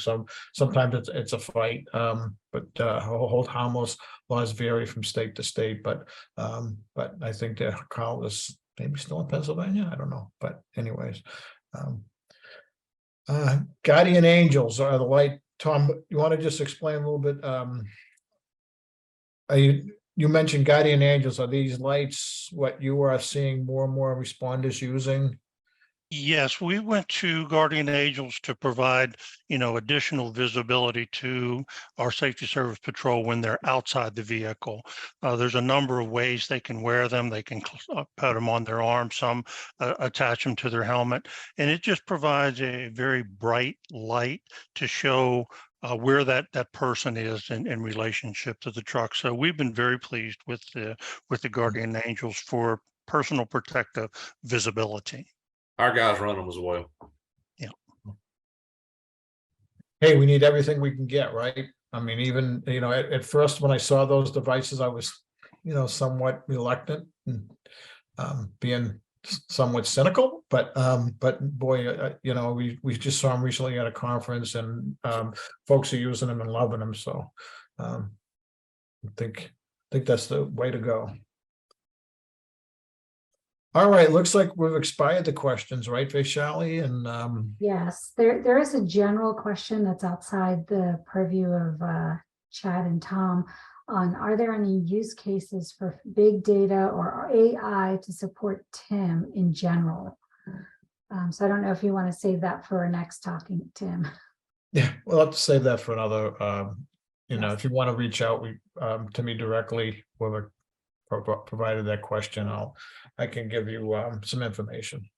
sometimes it's a fight, but hold harmless laws vary from state to state. But I think that Carl is maybe still in Pennsylvania. I don't know, but anyways, guardian angels are the light. Tom, you want to just explain a little bit? You mentioned guardian angels. Are these lights what you are seeing more and more responders using? Yes, we went to Guardian Angels to provide, additional visibility to our safety service patrol when they're outside the vehicle. There's a number of ways they can wear them. They can put them on their arm, some attach them to their helmet, and it just provides a very bright light to show where that person is in relationship to the truck. So we've been very pleased with the Guardian Angels for personal protective visibility. Our guys run them as well. Yeah. Hey, we need everything we can get, right? I mean, even, at first when I saw those devices, I was, somewhat reluctant and being somewhat cynical, but boy, we just saw them recently at a conference, and folks are using them and loving them. So I think that's the way to go. All right, looks like we've expired the questions, right, Vaishali? And Yes, there is a general question that's outside the purview of Chad and Tom on, are there any use cases for big data or AI to support TIM in general? So I don't know if you want to save that for our next Talking TIM. yeah, we'll have to save that for another. Yes. If you want to reach out to me directly, whoever provided that question, I can give you some information.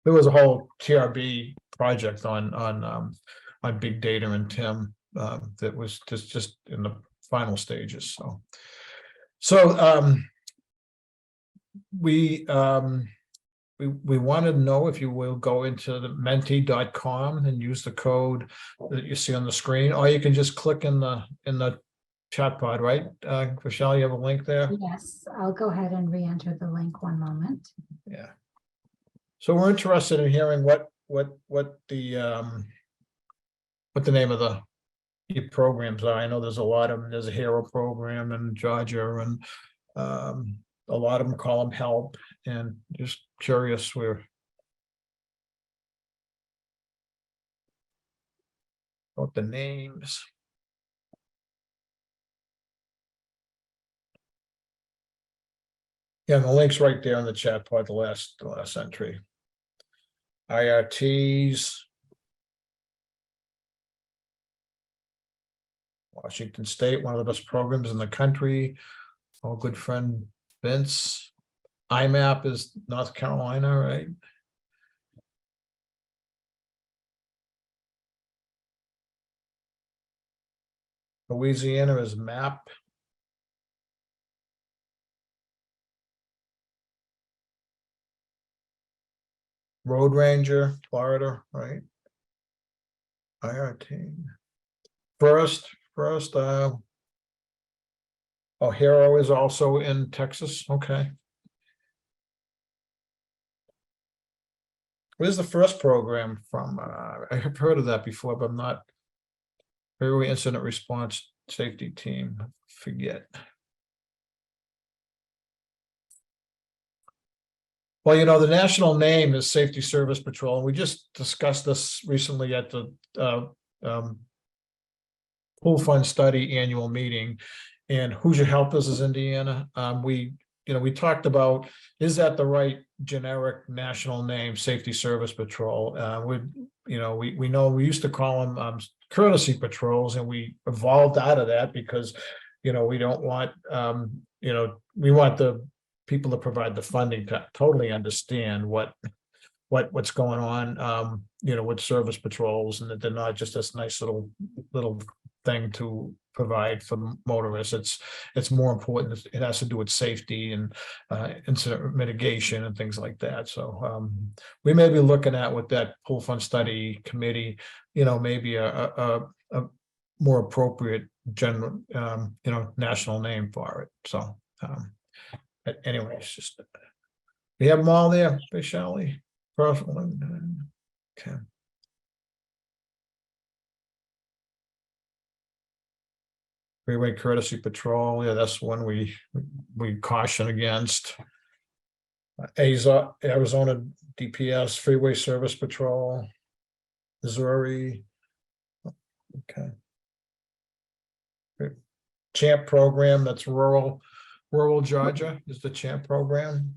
There was a whole TRB project on big data and TIM that was just in the final stages. So we want to know if you will go into the menti.com and use the code that you see on the screen, or you can just click in the chat pod, right? Rochelle, you have a link there? Yes, I'll go ahead and re-enter the link. One moment. Yeah. So we're interested in hearing what the name of your programs are. I know there's a lot of them. There's a hero program in Georgia, and a lot of them call them help, and just curious what the names. Yeah, the link's right there in the chat pod, the last entry. IRTs. Washington State, one of the best programs in the country. Our good friend Vince. IMAP is North Carolina, right? Louisiana is MAP. Road Ranger, Florida, right? IRT. First, Hero is also in Texas. Okay. Where's the first program from? I have heard of that before, but I'm not. Railway Incident Response Safety Team. Forget. Well, the national name is Safety Service Patrol, and we just discussed this recently at the Pool Fund Study annual meeting. And Hoosier Helpers is Indiana. We we talked about, is that the right generic national name, Safety Service Patrol? We know we used to call them courtesy patrols, and we evolved out of that because, we don't want, we want the people to provide the funding to totally understand what's going on, with service patrols, and that they're not just this nice little thing to provide for motorists. It's more important. It has to do with safety and incident mitigation and things like that. So we may be looking at, with that pool fund study committee, maybe a more appropriate general, national name for it. So but anyways, just we have them all there, shall we? Okay. Freeway courtesy patrol, yeah, that's one we caution against. Arizona DPS freeway service patrol, Missouri. Okay. CHAMP program, that's rural Georgia is the CHAMP program.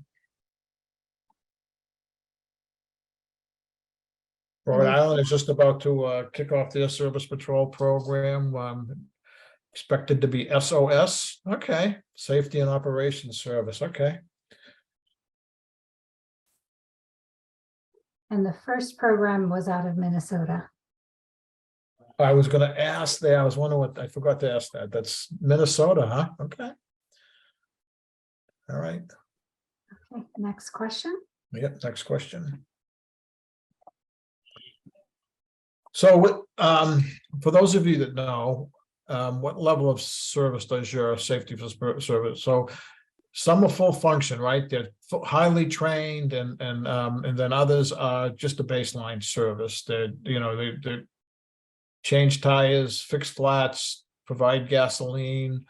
Rhode Island is just about to kick off their service patrol program. Expected to be SOS. Okay. Safety and Operations Service. Okay. And the first program was out of Minnesota. I was going to ask that. I was wondering what I forgot to ask that. That's Minnesota, huh? Okay. All right. Okay, next question. Yep. Next question. So what, for those of you that know, what level of service does your safety service? So some are full function, right? They're highly trained, and then others are just a baseline service. They change tires, fix flats, provide gasoline,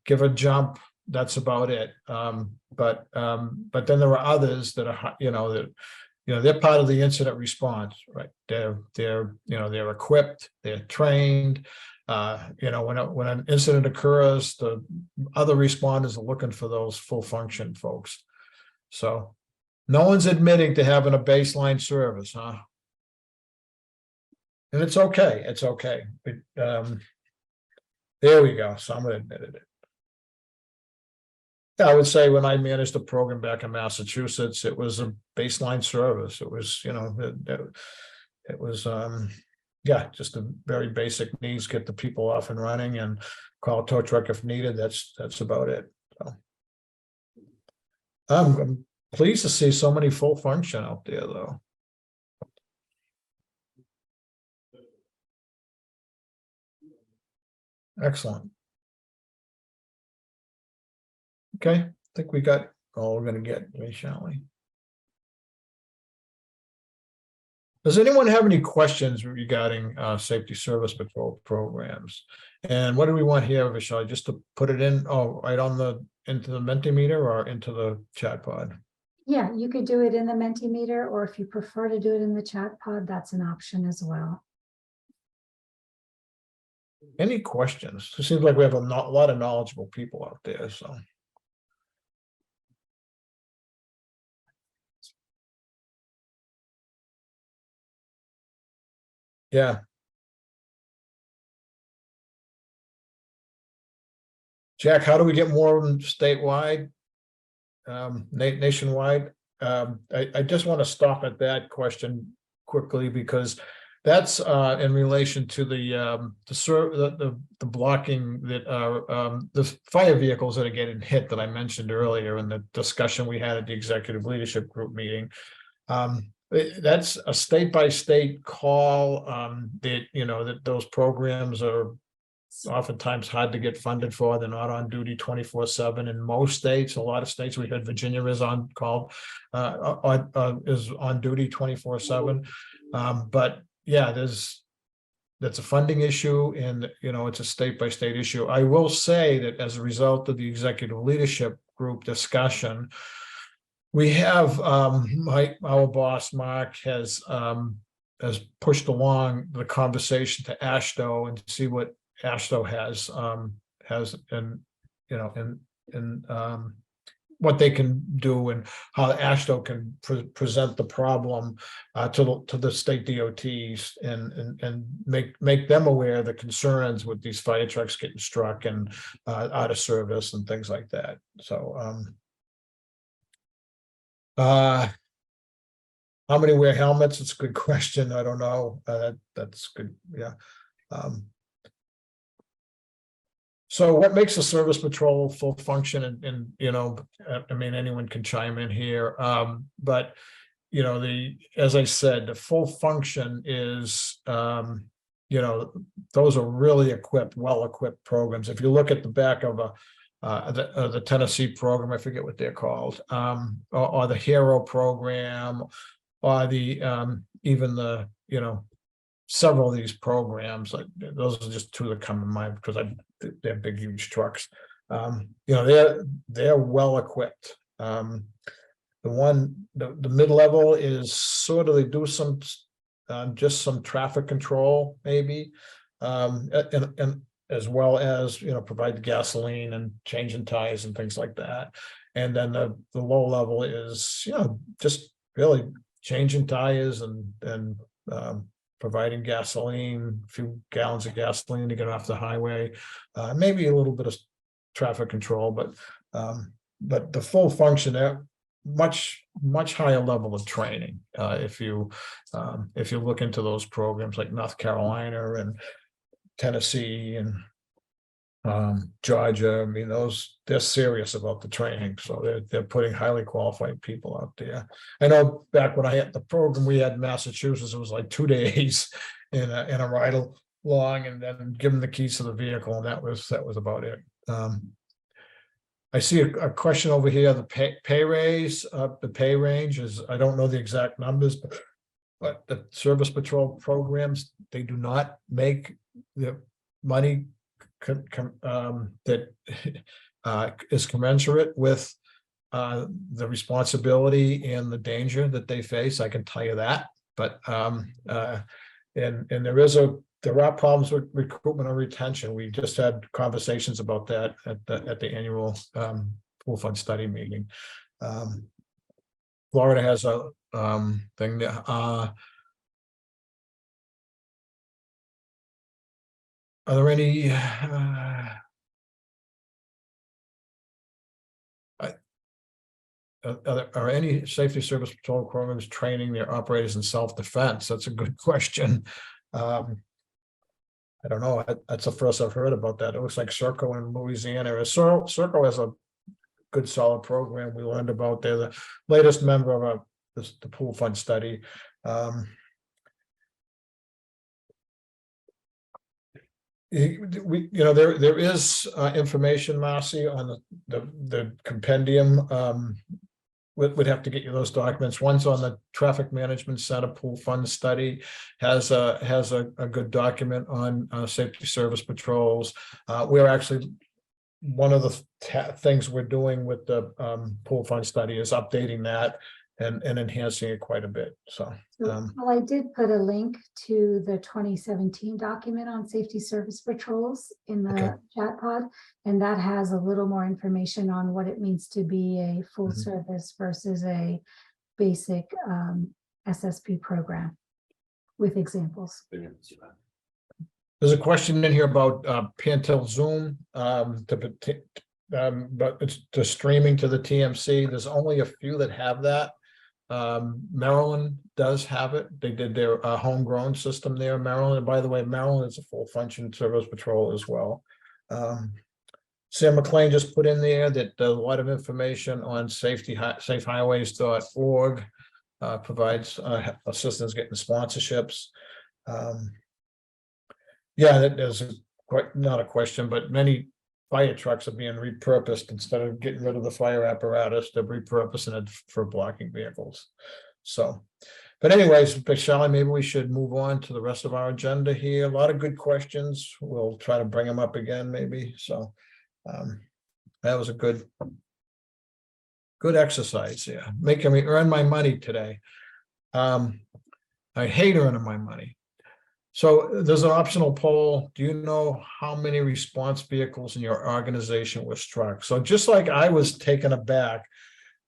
give a jump. That's about it. But then there are others that are, they're part of the incident response, right? They're equipped, they're trained. When an incident occurs, the other responders are looking for those full function folks. So no one's admitting to having a baseline service, huh? And it's okay. It's okay. There we go. Someone admitted it. I would say when I managed the program back in Massachusetts, it was a baseline service. It was, it was, just a very basic needs, get the people off and running, and call a tow truck if needed. That's about it. So I'm pleased to see so many full function out there, though. Excellent. Okay, I think we got all we're going to get, shall we? Does anyone have any questions regarding safety service patrol programs? And what do we want here, Vishal? Just to put it in, right on into the Mentimeter or into the chat pod? Yeah, you could do it in the Mentimeter, or if you prefer to do it in the chat pod, that's an option as well. Any questions? It seems like we have a lot of knowledgeable people out there, so. Yeah. Jack, how do we get more of them statewide, nationwide? I just want to stop at that question quickly, because that's in relation to the blocking that are the fire vehicles that are getting hit that I mentioned earlier in the discussion we had at the executive leadership group meeting. That's a state-by-state call, that those programs are oftentimes hard to get funded for. They're not on duty 24/7 in most states. A lot of states, we heard Virginia is on call, is on duty 24/7. But yeah, that's a funding issue, and it's a state-by-state issue. I will say that as a result of the executive leadership group discussion, we have our boss Mark has pushed along the conversation to AASHTO and see what AASHTO has in what they can do and how AASHTO can present the problem to the state DOTs and make them aware of the concerns with these fire trucks getting struck and out of service and things like that. So how many wear helmets? It's a good question. I don't know. That's good. Yeah. So what makes a service patrol full function? And you know, I mean, anyone can chime in here. But you know, as I said, the full function is, you know, those are really equipped, well-equipped programs. If you look at the back of the Tennessee program, I forget what they're called, or the Hero program, or the even the, you know, several of these programs, like those are just two that come to mind because they're big, huge trucks. You know, they're well equipped. The mid-level is sort of, they do some just some traffic control maybe, and as well as, you know, provide the gasoline and changing tires and things like that. And then the low level is, you know, just really changing tires and providing gasoline, a few gallons of gasoline to get off the highway, maybe a little bit of traffic control, but the full function there, much higher level of training. If you look into those programs like North Carolina and Tennessee and Georgia, I mean, they're serious about the training, so they're putting highly qualified people out there. I know back when I had the program we had in Massachusetts, it was like 2 days in a ride along, and then give them the keys to the vehicle, and that was about it. I see a question over here. The pay raise, the pay range is, I don't know the exact numbers, but the service patrol programs, they do not make the money that is commensurate with the responsibility and the danger that they face. I can tell you that. But and there are problems with recruitment and retention. We just had conversations about that at the annual pool fund study meeting. Florida has a thing that are there any are any safety service patrol programs training their operators in self-defense? That's a good question. I don't know. That's the first I've heard about that. It looks like Serco in Louisiana. Serco has a good, solid program we learned about. They're the latest member of the pool fund study. You know, there is information, Marcy, on the compendium. Would have to get you those documents. One's on the Traffic Management Center Pool Fund Study, has a good document on safety service patrols. We're actually, one of the things we're doing with the Pool Fund Study is updating that and enhancing it quite a bit. So well, I did put a link to the 2017 document on safety service patrols in the chat pod, and that has a little more information on what it means to be a full service versus a basic SSP program with examples. There's a question in here about Pantel Zoom, but it's the streaming to the TMC. There's only a few that have that. Maryland does have it. They did their homegrown system there in Maryland. And by the way, Maryland is a full function service patrol as well. Sam McLean just put in there that a lot of information on safehighways.org provides assistance getting sponsorships. Yeah, there's not a question, but many fire trucks are being repurposed. Instead of getting rid of the fire apparatus, they're repurposing it for blocking vehicles. So, but anyways, Shelley, maybe we should move on to the rest of our agenda here. A lot of good questions. We'll try to bring them up again, maybe. So that was a good exercise. Yeah, making me earn my money today. I hate earning my money. So there's an optional poll. Do you know how many response vehicles in your organization were struck? So just like I was taken aback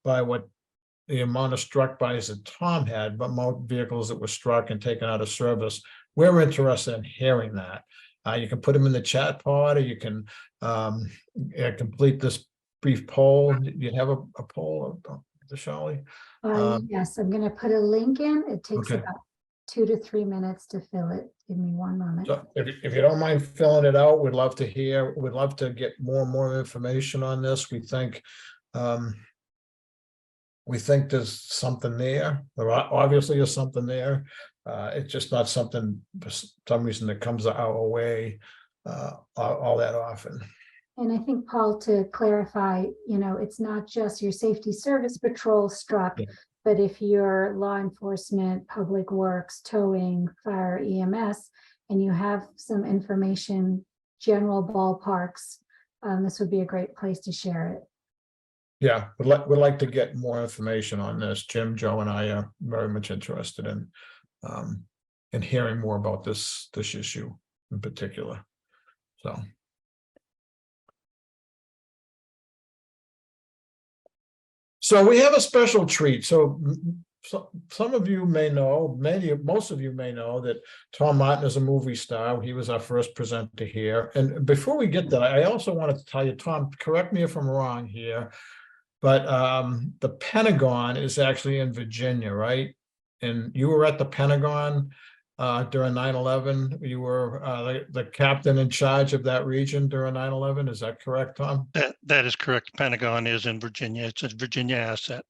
by what the amount of struck-bys that Tom had, but more vehicles that were struck and taken out of service, we're interested in hearing that. You can put them in the chat pod, or you can complete this brief poll. Do you have a poll, Shirley? Yes, I'm gonna put a link in. It takes Okay. about 2 to 3 minutes to fill it. Give me one moment. So if you don't mind filling it out, we'd love to hear, we'd love to get more and more information on this. We think there's something there. There obviously is something there. It's just not something for some reason that comes our way all that often. And I think, Paul, to clarify, it's not just your safety service patrol struck, Yeah. but if you're law enforcement, public works, towing, fire, EMS, and you have some information, general ballparks, this would be a great place to share it. Yeah, we'd like to get more information on this. Jim, Joe, and I are very much interested in hearing more about this issue in particular. So we have a special treat. So some of you may know, most of you may know that Tom Martin is a movie star. He was our first presenter here. And before we get there, I also wanted to tell you, Tom, correct me if I'm wrong here, but the Pentagon is actually in Virginia, right? And you were at the Pentagon during 9/11. You were the captain in charge of that region during 9/11. Is that correct, Tom? That is correct. Pentagon is in Virginia. It's a Virginia asset.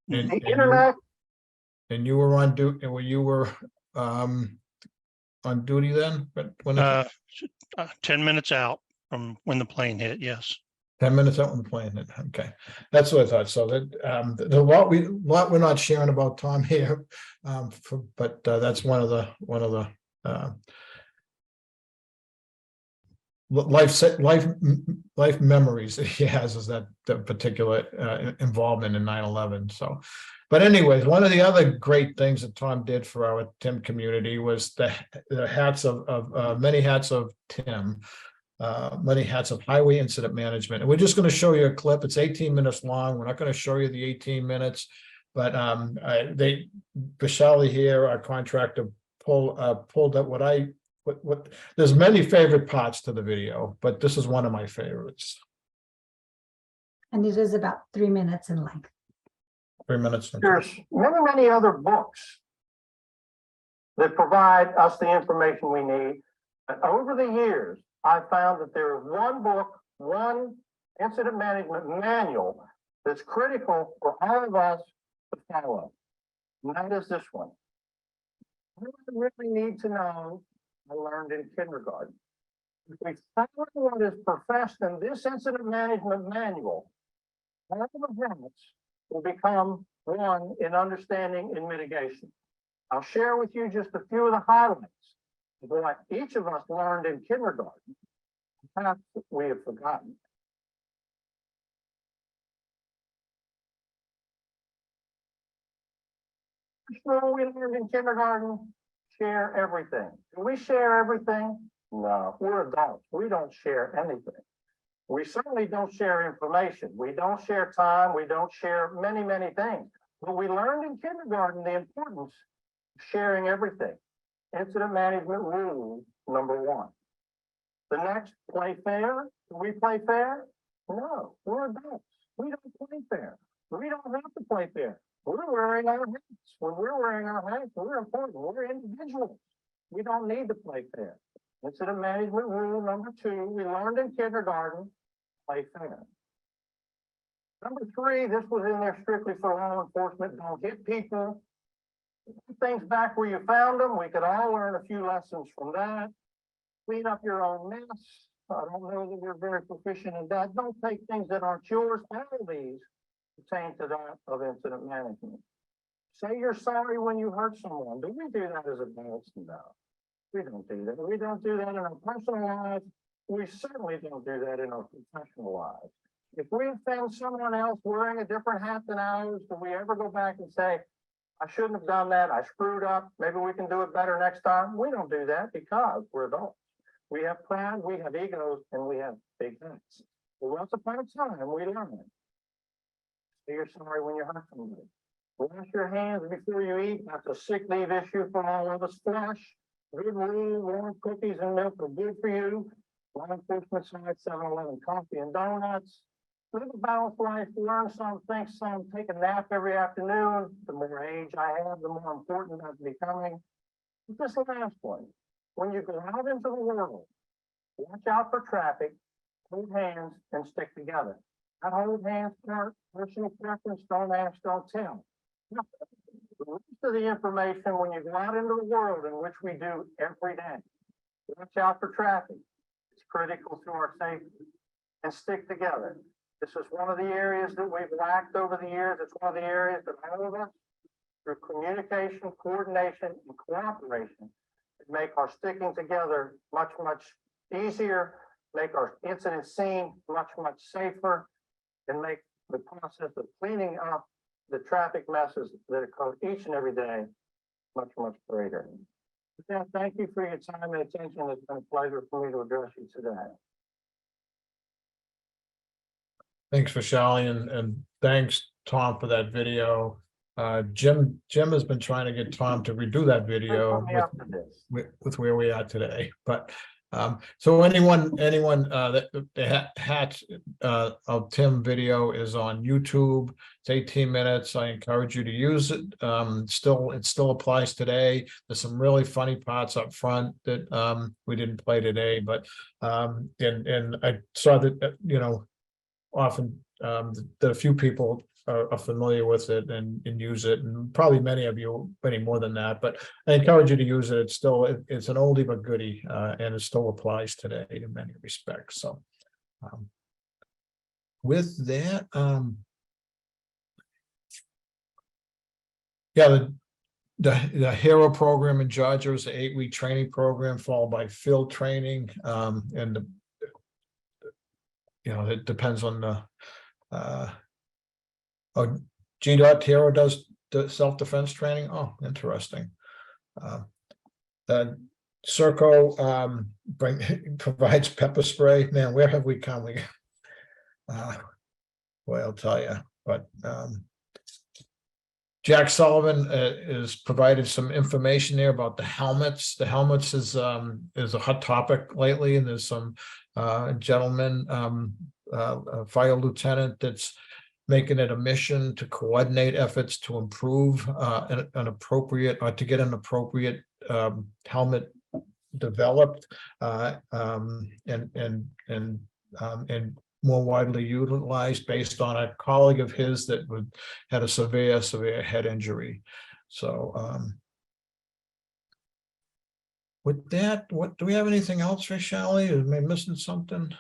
And, The and internet, you were on duty, and you were on duty then? But when 10 minutes out from when the plane hit, yes. 10 minutes out on the plane. Okay, that's what I thought. So that the lot we're not sharing about Tom here, but that's one of the life memories that he has, is that particular involvement in 9/11. So, but anyways, one of the other great things that Tom did for our TIM community was the hats of many hats of TIM. Many hats of highway incident management. And we're just going to show you a clip. It's 18 minutes long. We're not going to show you the 18 minutes, but Vishali here, our contractor, pulled up what there's many favorite parts to the video, but this is one of my favorites. And it is about 3 minutes in length. 3 minutes. there's many other books that provide us the information we need. And over the years, I found that there is one book, one incident management manual that's critical for all of us to follow. And that is this one. What I really need to know, I learned in kindergarten. If we follow what is professed in this incident management manual, all the habits will become one in understanding and mitigation. I'll share with you just a few of the highlights of what each of us learned in kindergarten. Perhaps we have forgotten. Sure, we learned in kindergarten, share everything. Do we share everything? No, we're adults. We don't share anything. We certainly don't share information. We don't share time. We don't share many things. But we learned in kindergarten the importance of sharing everything. Incident management rule number 1. The next, play fair. Do we play fair? No, we're adults. We don't play fair. We don't have to play fair. We're wearing our hats. When we're wearing our hats, we're important. We're individuals. We don't need to play fair. Incident management rule number 2, we learned in kindergarten, play fair. Number 3, this was in there strictly for law enforcement. Don't hit people. Put things back where you found them. We could all learn a few lessons from that. Clean up your own mess. I don't know that we're very proficient in that. Don't take things that aren't yours. All of these pertain to that of incident management. Say you're sorry when you hurt someone. Do we do that as adults? No, we don't do that. We don't do that in our personal lives. We certainly don't do that in our professional lives. If we offend someone else wearing a different hat than ours, do we ever go back and say, I shouldn't have done that. I screwed up. Maybe we can do it better next time. We don't do that because we're adults. We have pride, we have egos, and we have big heads. Well, once upon a time, we learned. Say you're sorry when you hurt somebody. Wash your hands before you eat. That's a sick leave issue for all of us. Flush. Good rule. Warm cookies and milk are good for you. Law enforcement side, 7-Eleven coffee and donuts. Live a balanced life. Learn some, think some. Take a nap every afternoon. The more age I have, the more important I'm becoming. Just the last one. When you go out into the world, watch out for traffic, hold hands, and stick together. That hold hands part, personal preference, don't ask, don't tell. The rest of the information when you go out into the world, in which we do every day, watch out for traffic. It's critical to our safety. And stick together. This is one of the areas that we've lacked over the years. It's one of the areas that all of us, through communication, coordination, and cooperation, make our sticking together much, much easier, make our incident scene much, much safer, and make the process of cleaning up the traffic messes that occur each and every day much, much greater. With that, thank you for your time and attention. It's been a pleasure for me to address you today. Thanks, Vishali, and thanks, Tom, for that video. Jim has been trying to get Tom to redo that video with where we are today. But so anyone that the Hatch of Tim video is on YouTube. It's 18 minutes. I encourage you to use it. It still applies today. There's some really funny parts up front that we didn't play today, but and I saw that often that a few people are familiar with it and use it, and probably many of you many more than that, but I encourage you to use it. It's an oldie but goodie, and it still applies today in many respects. So with that, yeah, the HERO program in Georgia is an 8-week training program followed by field training, and it depends on the HERO does the self-defense training. Oh, interesting. Serco provides pepper spray. Man, where have we come? Well, I'll tell you, but Jack Sullivan is provided some information there about the helmets. The helmets is a hot topic lately, and there's some gentleman, fire lieutenant, that's making it a mission to coordinate efforts to improve an appropriate, or to get an appropriate helmet developed and more widely utilized, based on a colleague of his that had a severe head injury. So with that, do we have anything else, Vishali? Am I missing something?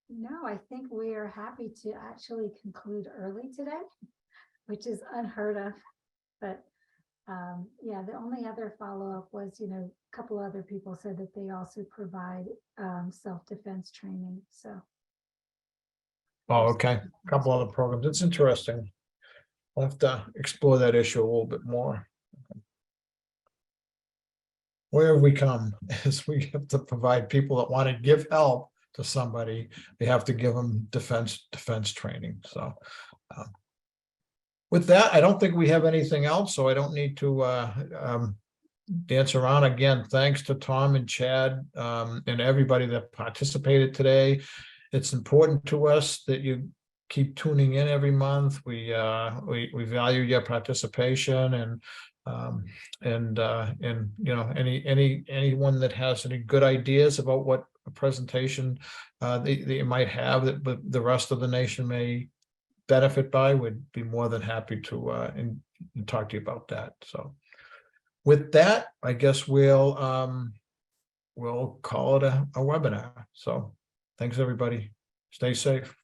No, I think we are happy to actually conclude early today, which is unheard of. But yeah, the only other follow-up was, a couple other people said that they also provide self-defense training. So. Oh, okay. A couple other programs. It's interesting. We'll have to explore that issue a little bit more. Where have we come? Is we have to provide people that want to give help to somebody, they have to give them defense training. So with that, I don't think we have anything else, so I don't need to dance around. Again, thanks to Tom and Chad and everybody that participated today. It's important to us that you keep tuning in every month. We value your participation, and anyone that has any good ideas about what a presentation they might have that the rest of the nation may benefit by, would be more than happy to and talk to you about that. So with that, I guess we'll call it a webinar. So thanks, everybody. Stay safe.